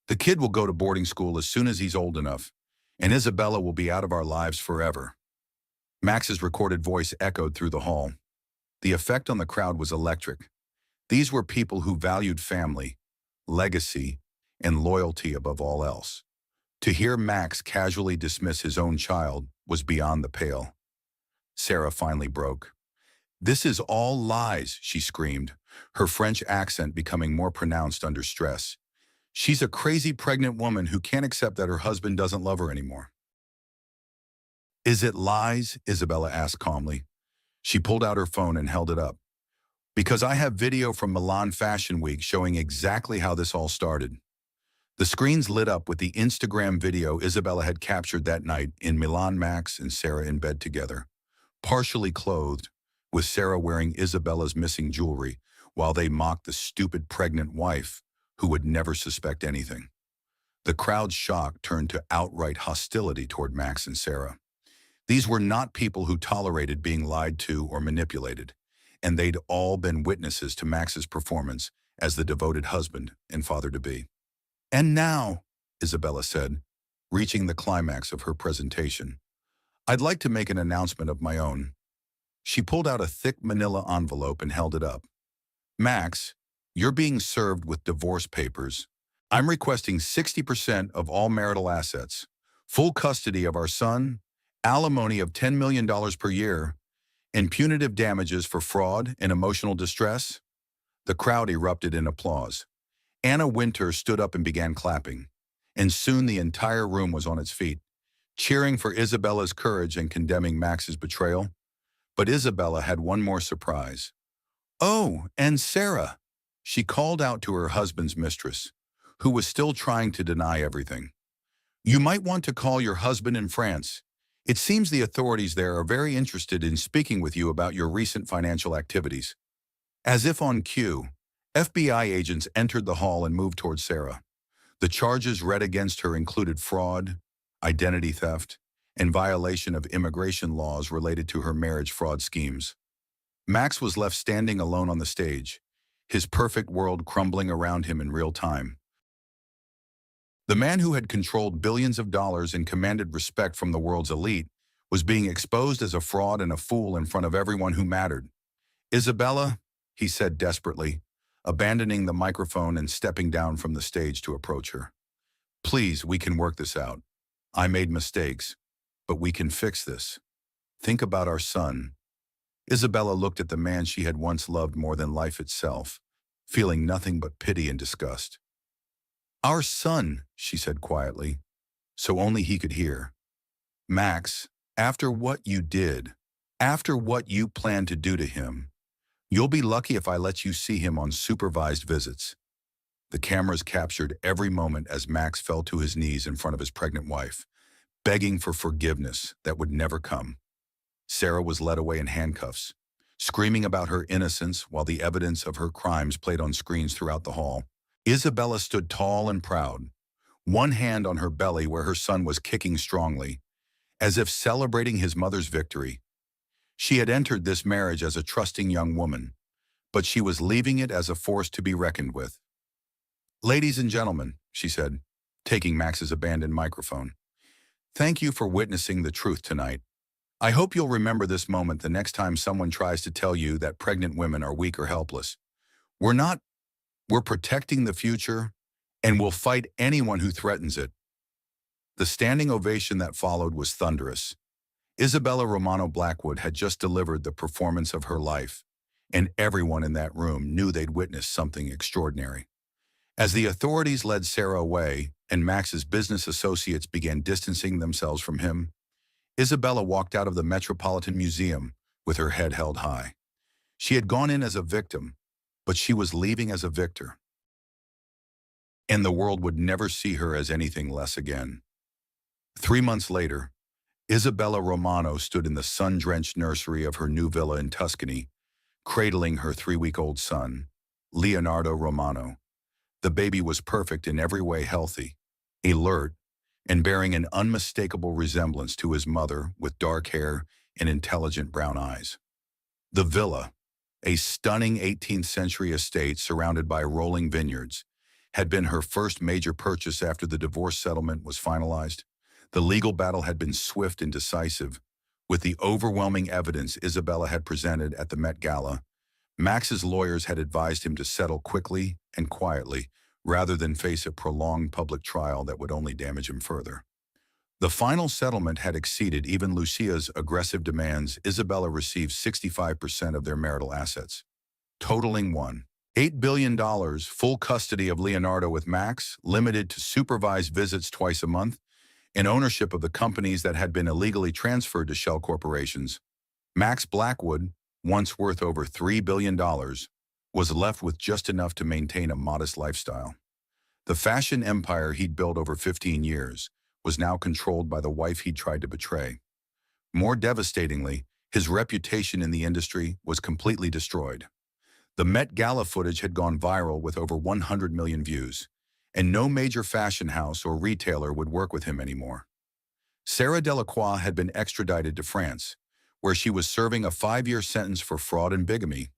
"The kid will go to boarding school as soon as he's old enough, and Isabella will be out of our lives forever." Max's recorded voice echoed through the hall. The effect on the crowd was electric. These were people who valued family, legacy, and loyalty above all else. To hear Max casually dismiss his own child was beyond the pale. Sarah finally broke. "This is all lies," she screamed, her French accent becoming more pronounced under stress. "She's a crazy pregnant woman who can't accept that her husband doesn't love her anymore." Is it lies? Isabella asked calmly. She pulled out her phone and held it up. Because I have video from Milan Fashion Week showing exactly how this all started. The screens lit up with the Instagram video Isabella had captured that night in Milan. Max and Sarah in bed together, partially clothed, with Sarah wearing Isabella's missing jewelry while they mocked the stupid pregnant wife who would never suspect anything. The crowd's shock turned to outright hostility toward Max and Sarah. These were not people who tolerated being lied to or manipulated, and they'd all been witnesses to Max's performance as the devoted husband and father-to-be. And now, Isabella said, reaching the climax of her presentation, I'd like to make an announcement of my own. She pulled out a thick manila envelope and held it up. Max, you're being served with divorce papers. I'm requesting 60% of all marital assets, full custody of our son, alimony of $10 million per year, and punitive damages for fraud and emotional distress. The crowd erupted in applause. Anna Winter stood up and began clapping, and soon the entire room was on its feet, cheering for Isabella's courage and condemning Max's betrayal. But Isabella had one more surprise. Oh, and Sarah! She called out to her husband's mistress, who was still trying to deny everything. You might want to call your husband in France. It seems the authorities there are very interested in speaking with you about your recent financial activities. As if on cue, FBI agents entered the hall and moved toward Sarah. The charges read against her included fraud, identity theft, and violation of immigration laws related to her marriage fraud schemes. Max was left standing alone on the stage, his perfect world crumbling around him in real time. The man who had controlled billions of dollars and commanded respect from the world's elite was being exposed as a fraud and a fool in front of everyone who mattered. Isabella, he said desperately, abandoning the microphone and stepping down from the stage to approach her. Please, we can work this out. I made mistakes, but we can fix this. Think about our son. Isabella looked at the man she had once loved more than life itself, feeling nothing but pity and disgust. Our son, she said quietly, so only he could hear. Max, after what you did, after what you planned to do to him, you'll be lucky if I let you see him on supervised visits. The cameras captured every moment as Max fell to his knees in front of his pregnant wife, begging for forgiveness that would never come. Sarah was led away in handcuffs, screaming about her innocence while the evidence of her crimes played on screens throughout the hall. Isabella stood tall and proud, one hand on her belly where her son was kicking strongly, as if celebrating his mother's victory. She had entered this marriage as a trusting young woman, but she was leaving it as a force to be reckoned with. Ladies and gentlemen, she said, taking Max's abandoned microphone, thank you for witnessing the truth tonight. I hope you'll remember this moment the next time someone tries to tell you that pregnant women are weak or helpless. We're protecting the future, and we'll fight anyone who threatens it. The standing ovation that followed was thunderous. Isabella Romano Blackwood had just delivered the performance of her life, and everyone in that room knew they'd witnessed something extraordinary. As the authorities led Sarah away and Max's business associates began distancing themselves from him, Isabella walked out of the Metropolitan Museum with her head held high. She had gone in as a victim, but she was leaving as a victor. And the world would never see her as anything less again. 3 months later, Isabella Romano stood in the sun-drenched nursery of her new villa in Tuscany, cradling her 3-week-old son, Leonardo Romano. The baby was perfect in every way, healthy, alert, and bearing an unmistakable resemblance to his mother with dark hair and intelligent brown eyes. The villa, a stunning 18th century estate surrounded by rolling vineyards, had been her first major purchase after the divorce settlement was finalized. The legal battle had been swift and decisive. With the overwhelming evidence Isabella had presented at the Met Gala, Max's lawyers had advised him to settle quickly and quietly rather than face a prolonged public trial that would only damage him further. The final settlement had exceeded even Lucia's aggressive demands. Isabella received 65% of their marital assets, totaling $8 billion, full custody of Leonardo with Max, limited to supervised visits twice a month, and ownership of the companies that had been illegally transferred to shell corporations. Max Blackwood, once worth over $3 billion, was left with just enough to maintain a modest lifestyle. The fashion empire he'd built over 15 years was now controlled by the wife he'd tried to betray. More devastatingly, his reputation in the industry was completely destroyed. The Met Gala footage had gone viral with over 100 million views, and no major fashion house or retailer would work with him anymore. Sarah Delacroix had been extradited to France, where she was serving a 5-year sentence for fraud and bigamy.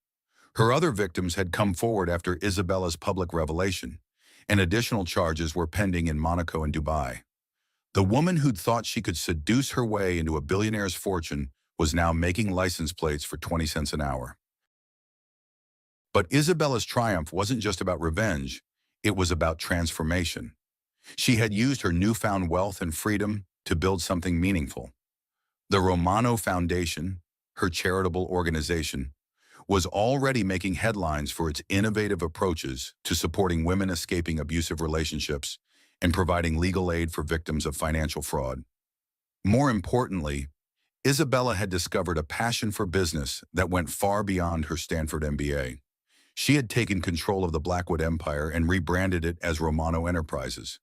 Her other victims had come forward after Isabella's public revelation, and additional charges were pending in Monaco and Dubai. The woman who'd thought she could seduce her way into a billionaire's fortune was now making license plates for 20 cents an hour. But Isabella's triumph wasn't just about revenge, it was about transformation. She had used her newfound wealth and freedom to build something meaningful. The Romano Foundation, her charitable organization, was already making headlines for its innovative approaches to supporting women escaping abusive relationships and providing legal aid for victims of financial fraud. More importantly, Isabella had discovered a passion for business that went far beyond her Stanford MBA. She had taken control of the Blackwood empire and rebranded it as Romano Enterprises,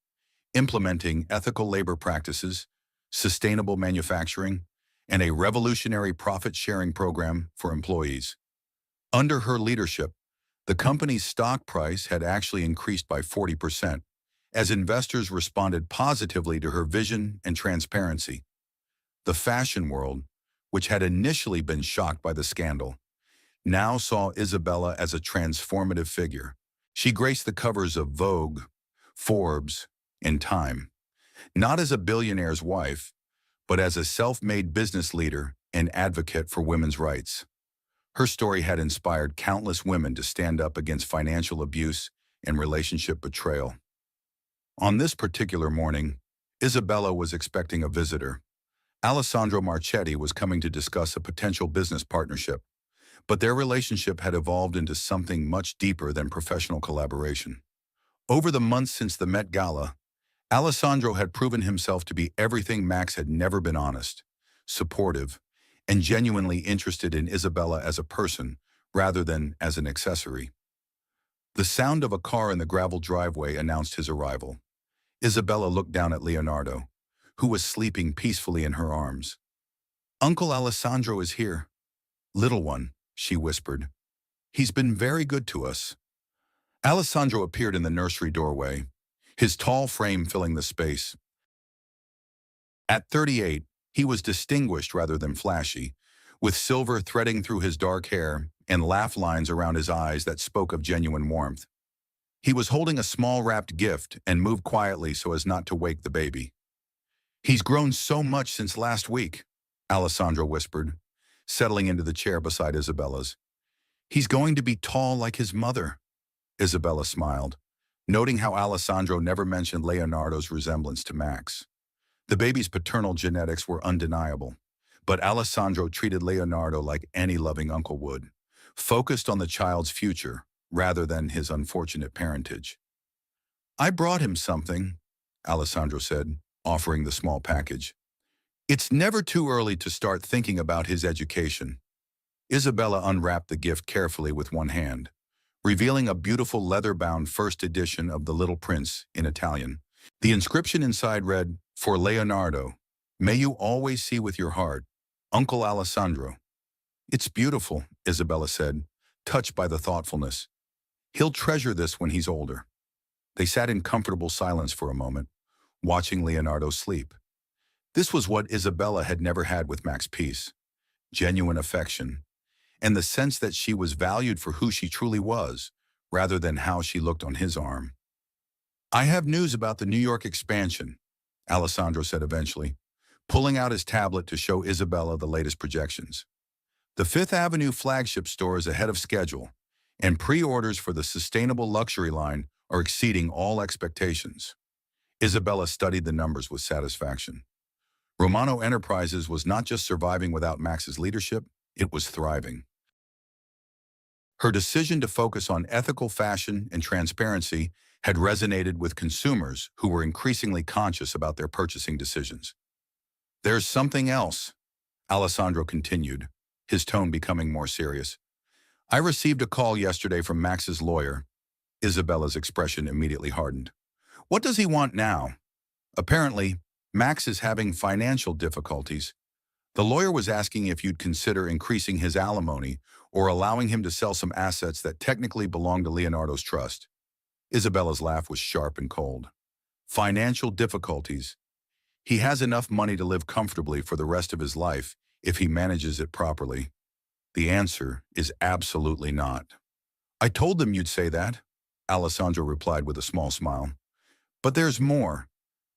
implementing ethical labor practices, sustainable manufacturing, and a revolutionary profit-sharing program for employees. Under her leadership, the company's stock price had actually increased by 40%, as investors responded positively to her vision and transparency. The fashion world, which had initially been shocked by the scandal, now saw Isabella as a transformative figure. She graced the covers of Vogue, Forbes, and Time, not as a billionaire's wife, but as a self-made business leader and advocate for women's rights. Her story had inspired countless women to stand up against financial abuse and relationship betrayal. On this particular morning, Isabella was expecting a visitor. Alessandro Marchetti was coming to discuss a potential business partnership, but their relationship had evolved into something much deeper than professional collaboration. Over the months since the Met Gala, Alessandro had proven himself to be everything Max had never been: honest, supportive, and genuinely interested in Isabella as a person rather than as an accessory. The sound of a car in the gravel driveway announced his arrival. Isabella looked down at Leonardo, who was sleeping peacefully in her arms. "Uncle Alessandro is here." "Little one," she whispered. "He's been very good to us." Alessandro appeared in the nursery doorway, his tall frame filling the space. At 38, he was distinguished rather than flashy, with silver threading through his dark hair and laugh lines around his eyes that spoke of genuine warmth. He was holding a small wrapped gift and moved quietly so as not to wake the baby. "He's grown so much since last week," Alessandro whispered, settling into the chair beside Isabella's. "He's going to be tall like his mother." Isabella smiled, noting how Alessandro never mentioned Leonardo's resemblance to Max. The baby's paternal genetics were undeniable, but Alessandro treated Leonardo like any loving uncle would, focused on the child's future rather than his unfortunate parentage. "I brought him something," Alessandro said, offering the small package. "It's never too early to start thinking about his education." Isabella unwrapped the gift carefully with one hand, revealing a beautiful leather-bound first edition of The Little Prince in Italian. The inscription inside read, "For Leonardo, may you always see with your heart, Uncle Alessandro." "It's beautiful," Isabella said, touched by the thoughtfulness. "He'll treasure this when he's older." They sat in comfortable silence for a moment, watching Leonardo sleep. This was what Isabella had never had with Max Peace: genuine affection, and the sense that she was valued for who she truly was, rather than how she looked on his arm. "I have news about the New York expansion," Alessandro said eventually, pulling out his tablet to show Isabella the latest projections. "The Fifth Avenue flagship store is ahead of schedule, and pre-orders for the sustainable luxury line are exceeding all expectations." Isabella studied the numbers with satisfaction. Romano Enterprises was not just surviving without Max's leadership, it was thriving. Her decision to focus on ethical fashion and transparency had resonated with consumers who were increasingly conscious about their purchasing decisions. "There's something else," Alessandro continued, his tone becoming more serious. "I received a call yesterday from Max's lawyer." Isabella's expression immediately hardened. "What does he want now?" "Apparently, Max is having financial difficulties. The lawyer was asking if you'd consider increasing his alimony or allowing him to sell some assets that technically belong to Leonardo's trust." Isabella's laugh was sharp and cold. "Financial difficulties. He has enough money to live comfortably for the rest of his life if he manages it properly." "The answer is absolutely not." "I told them you'd say that," Alessandro replied with a small smile. "But there's more.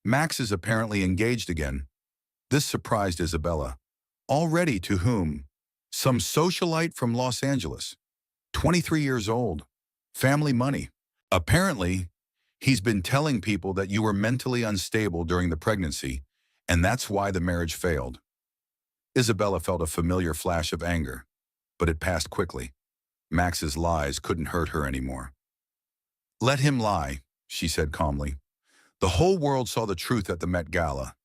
Max is apparently engaged again." This surprised Isabella. "Already to whom?" "Some socialite from Los Angeles. 23 years old. Family money. Apparently, he's been telling people that you were mentally unstable during the pregnancy, and that's why the marriage failed." Isabella felt a familiar flash of anger, but it passed quickly. Max's lies couldn't hurt her anymore. "Let him lie," she said calmly. "The whole world saw the truth at the Met Gala.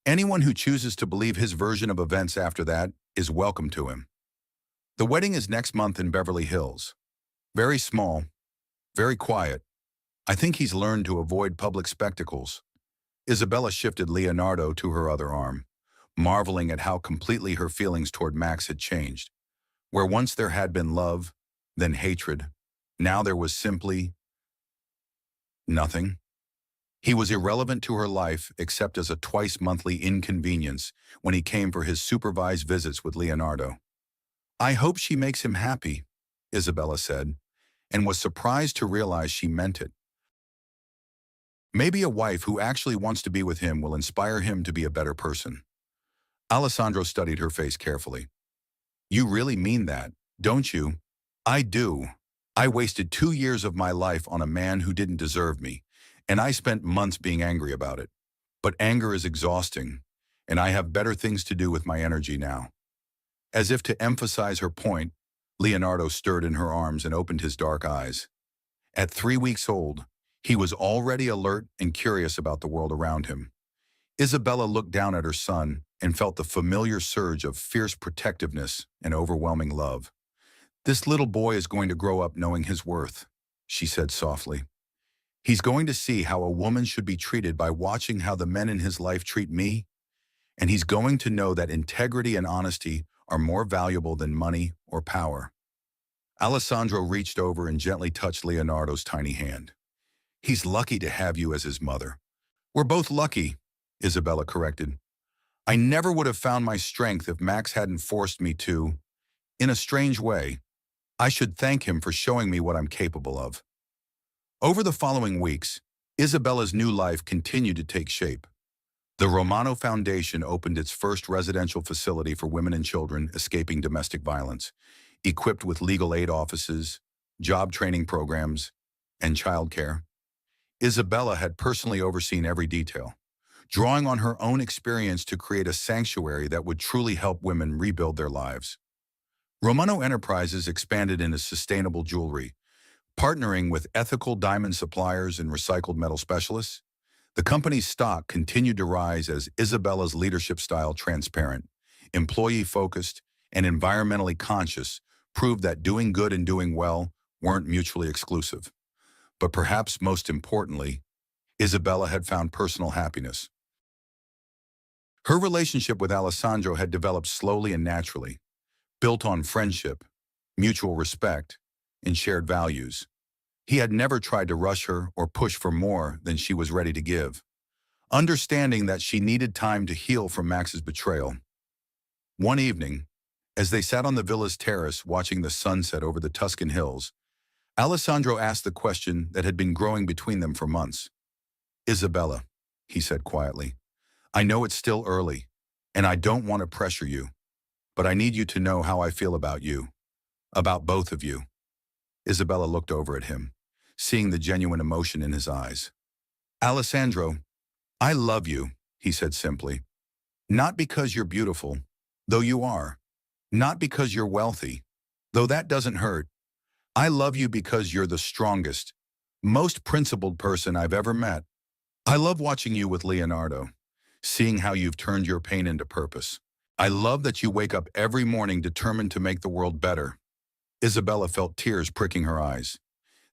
Anyone who chooses to believe his version of events after that is welcome to him. The wedding is next month in Beverly Hills. Very small, very quiet. I think he's learned to avoid public spectacles." Isabella shifted Leonardo to her other arm, marveling at how completely her feelings toward Max had changed. Where once there had been love, then hatred, now there was simply nothing. He was irrelevant to her life except as a twice-monthly inconvenience when he came for his supervised visits with Leonardo. "I hope she makes him happy," Isabella said, and was surprised to realize she meant it. "Maybe a wife who actually wants to be with him will inspire him to be a better person." Alessandro studied her face carefully. "You really mean that, don't you?" "I do. I wasted 2 years of my life on a man who didn't deserve me, and I spent months being angry about it. But anger is exhausting, and I have better things to do with my energy now." As if to emphasize her point, Leonardo stirred in her arms and opened his dark eyes. At 3 weeks old, he was already alert and curious about the world around him. Isabella looked down at her son and felt the familiar surge of fierce protectiveness and overwhelming love. "This little boy is going to grow up knowing his worth," she said softly. "He's going to see how a woman should be treated by watching how the men in his life treat me, and he's going to know that integrity and honesty are more valuable than money or power." Alessandro reached over and gently touched Leonardo's tiny hand. "He's lucky to have you as his mother." "We're both lucky," Isabella corrected. "I never would have found my strength if Max hadn't forced me to. In a strange way, I should thank him for showing me what I'm capable of." Over the following weeks, Isabella's new life continued to take shape. The Romano Foundation opened its first residential facility for women and children escaping domestic violence, equipped with legal aid offices, job training programs, and childcare. Isabella had personally overseen every detail, drawing on her own experience to create a sanctuary that would truly help women rebuild their lives. Romano Enterprises expanded into sustainable jewelry, partnering with ethical diamond suppliers and recycled metal specialists. The company's stock continued to rise as Isabella's leadership style, transparent, employee-focused, and environmentally conscious, proved that doing good and doing well weren't mutually exclusive. But perhaps most importantly, Isabella had found personal happiness. Her relationship with Alessandro had developed slowly and naturally, built on friendship, mutual respect, and shared values. He had never tried to rush her or push for more than she was ready to give, understanding that she needed time to heal from Max's betrayal. One evening, as they sat on the villa's terrace watching the sunset over the Tuscan hills, Alessandro asked the question that had been growing between them for months. "Isabella," he said quietly, "I know it's still early, and I don't want to pressure you, but I need you to know how I feel about you, about both of you." Isabella looked over at him, seeing the genuine emotion in his eyes. "Alessandro, I love you," he said simply. "Not because you're beautiful, though you are. Not because you're wealthy, though that doesn't hurt. I love you because you're the strongest, Most principled person I've ever met. I love watching you with Leonardo, seeing how you've turned your pain into purpose. I love that you wake up every morning determined to make the world better. Isabella felt tears pricking her eyes.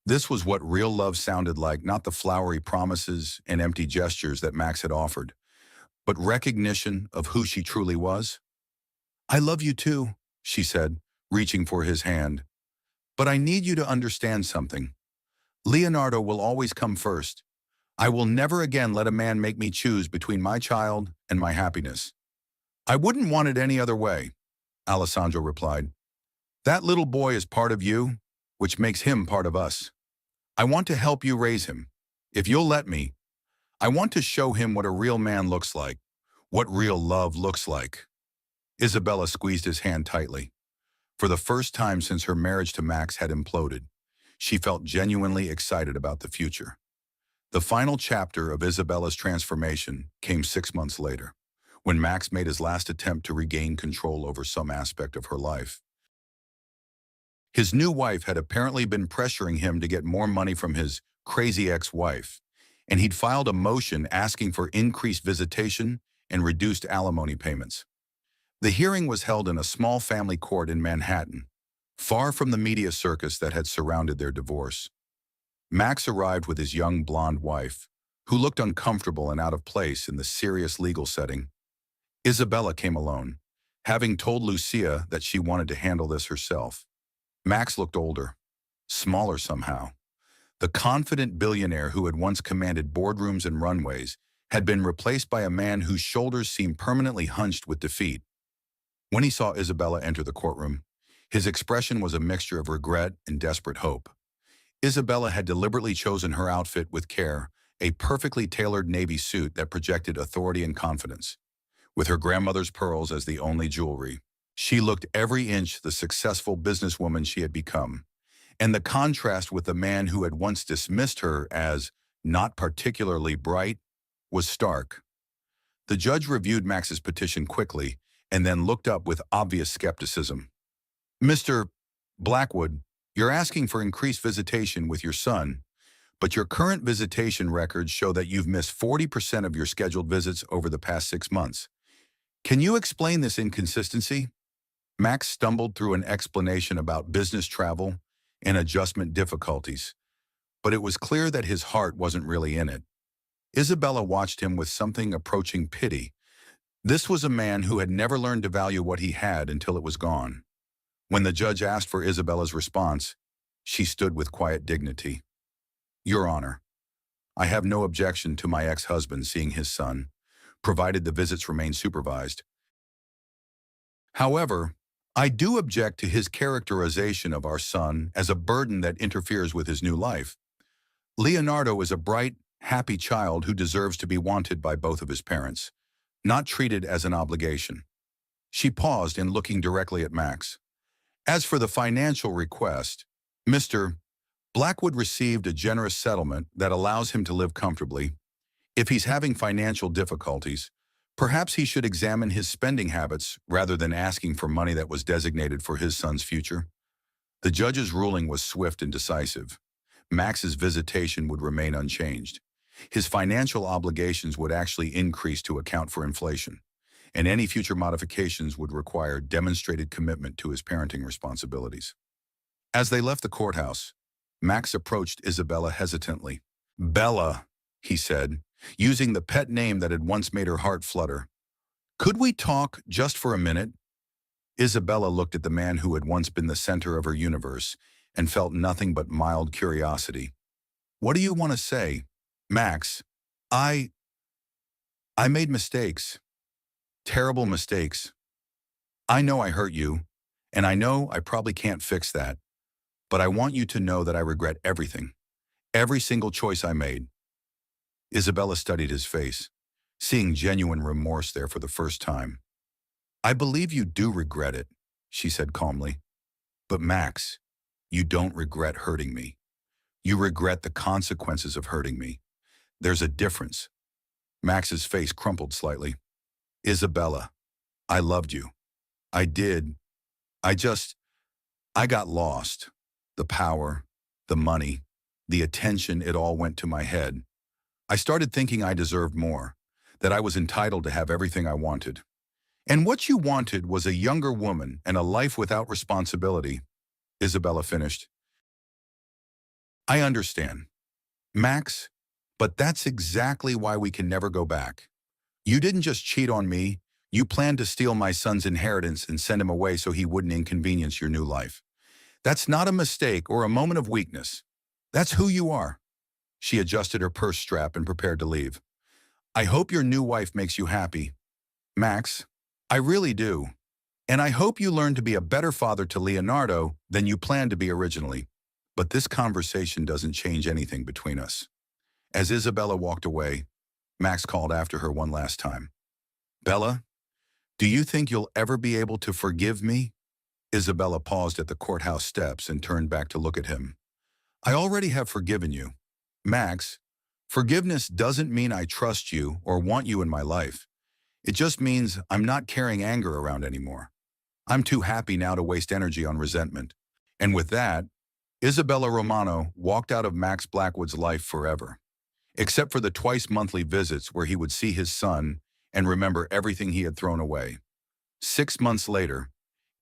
This was what real love sounded like, not the flowery promises and empty gestures that Max had offered, but recognition of who she truly was. I love you too, she said, reaching for his hand. But I need you to understand something. Leonardo will always come first. I will never again let a man make me choose between my child and my happiness. I wouldn't want it any other way, Alessandro replied. That little boy is part of you, which makes him part of us. I want to help you raise him. If you'll let me, I want to show him what a real man looks like, what real love looks like. Isabella squeezed his hand tightly. For the first time since her marriage to Max had imploded, she felt genuinely excited about the future. The final chapter of Isabella's transformation came 6 months later, when Max made his last attempt to regain control over some aspect of her life. His new wife had apparently been pressuring him to get more money from his crazy ex-wife, and he'd filed a motion asking for increased visitation and reduced alimony payments. The hearing was held in a small family court in Manhattan, far from the media circus that had surrounded their divorce. Max arrived with his young blonde wife, who looked uncomfortable and out of place in the serious legal setting. Isabella came alone, having told Lucia that she wanted to handle this herself. Max looked older, smaller somehow. The confident billionaire who had once commanded boardrooms and runways had been replaced by a man whose shoulders seemed permanently hunched with defeat. When he saw Isabella enter the courtroom, his expression was a mixture of regret and desperate hope. Isabella had deliberately chosen her outfit with care, a perfectly tailored navy suit that projected authority and confidence. With her grandmother's pearls as the only jewelry, she looked every inch the successful businesswoman she had become. And the contrast with the man who had once dismissed her as not particularly bright was stark. The judge reviewed Max's petition quickly and then looked up with obvious skepticism. Mr. Blackwood, you're asking for increased visitation with your son, but your current visitation records show that you've missed 40% of your scheduled visits over the past 6 months. Can you explain this inconsistency? Max stumbled through an explanation about business travel and adjustment difficulties, but it was clear that his heart wasn't really in it. Isabella watched him with something approaching pity. This was a man who had never learned to value what he had until it was gone. When the judge asked for Isabella's response, she stood with quiet dignity. Your Honor, I have no objection to my ex-husband seeing his son, provided the visits remain supervised. However, I do object to his characterization of our son as a burden that interferes with his new life. Leonardo is a bright, happy child who deserves to be wanted by both of his parents, not treated as an obligation. She paused in looking directly at Max. As for the financial request, Mr. Blackwood received a generous settlement that allows him to live comfortably. If he's having financial difficulties, perhaps he should examine his spending habits rather than asking for money that was designated for his son's future. The judge's ruling was swift and decisive. Max's visitation would remain unchanged. His financial obligations would actually increase to account for inflation, and any future modifications would require demonstrated commitment to his parenting responsibilities. As they left the courthouse, Max approached Isabella hesitantly. Bella, he said, using the pet name that had once made her heart flutter. Could we talk just for a minute? Isabella looked at the man who had once been the center of her universe and felt nothing but mild curiosity. What do you want to say? Max, I made mistakes. Terrible mistakes. I know I hurt you, and I know I probably can't fix that, but I want you to know that I regret everything, every single choice I made. Isabella studied his face, seeing genuine remorse there for the first time. I believe you do regret it, she said calmly. But Max, you don't regret hurting me. You regret the consequences of hurting me. There's a difference. Max's face crumpled slightly. Isabella, I loved you. I did. I got lost. The power, the money, the attention, it all went to my head. I started thinking I deserved more, that I was entitled to have everything I wanted. And what you wanted was a younger woman and a life without responsibility, Isabella finished. I understand, Max, but that's exactly why we can never go back. You didn't just cheat on me, you planned to steal my son's inheritance and send him away so he wouldn't inconvenience your new life. That's not a mistake or a moment of weakness. That's who you are. She adjusted her purse strap and prepared to leave. I hope your new wife makes you happy, Max. I really do. And I hope you learn to be a better father to Leonardo than you planned to be originally. But this conversation doesn't change anything between us. As Isabella walked away, Max called after her one last time. Bella, do you think you'll ever be able to forgive me? Isabella paused at the courthouse steps and turned back to look at him. I already have forgiven you. Max, forgiveness doesn't mean I trust you or want you in my life. It just means I'm not carrying anger around anymore. I'm too happy now to waste energy on resentment. And with that, Isabella Romano walked out of Max Blackwood's life forever, except for the twice-monthly visits where he would see his son and remember everything he had thrown away. 6 months later,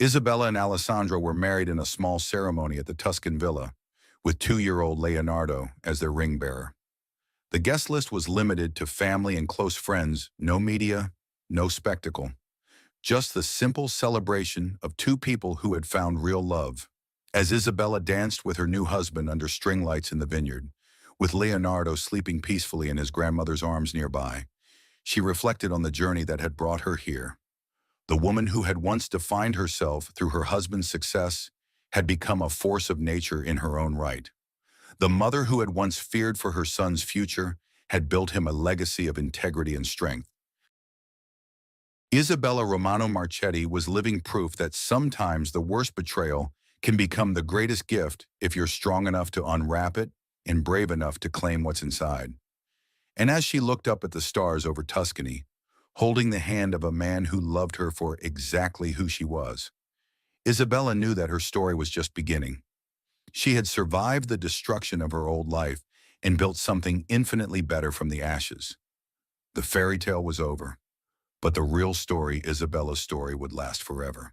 Isabella and Alessandro were married in a small ceremony at the Tuscan villa, with 2-year-old Leonardo as their ring bearer. The guest list was limited to family and close friends, no media, no spectacle. Just the simple celebration of two people who had found real love. As Isabella danced with her new husband under string lights in the vineyard, with Leonardo sleeping peacefully in his grandmother's arms nearby, she reflected on the journey that had brought her here. The woman who had once defined herself through her husband's success had become a force of nature in her own right. The mother who had once feared for her son's future had built him a legacy of integrity and strength. Isabella Romano Marchetti was living proof that sometimes the worst betrayal can become the greatest gift if you're strong enough to unwrap it and brave enough to claim what's inside. And as she looked up at the stars over Tuscany, holding the hand of a man who loved her for exactly who she was, Isabella knew that her story was just beginning. She had survived the destruction of her old life and built something infinitely better from the ashes. The fairy tale was over, but the real story, Isabella's story, would last forever.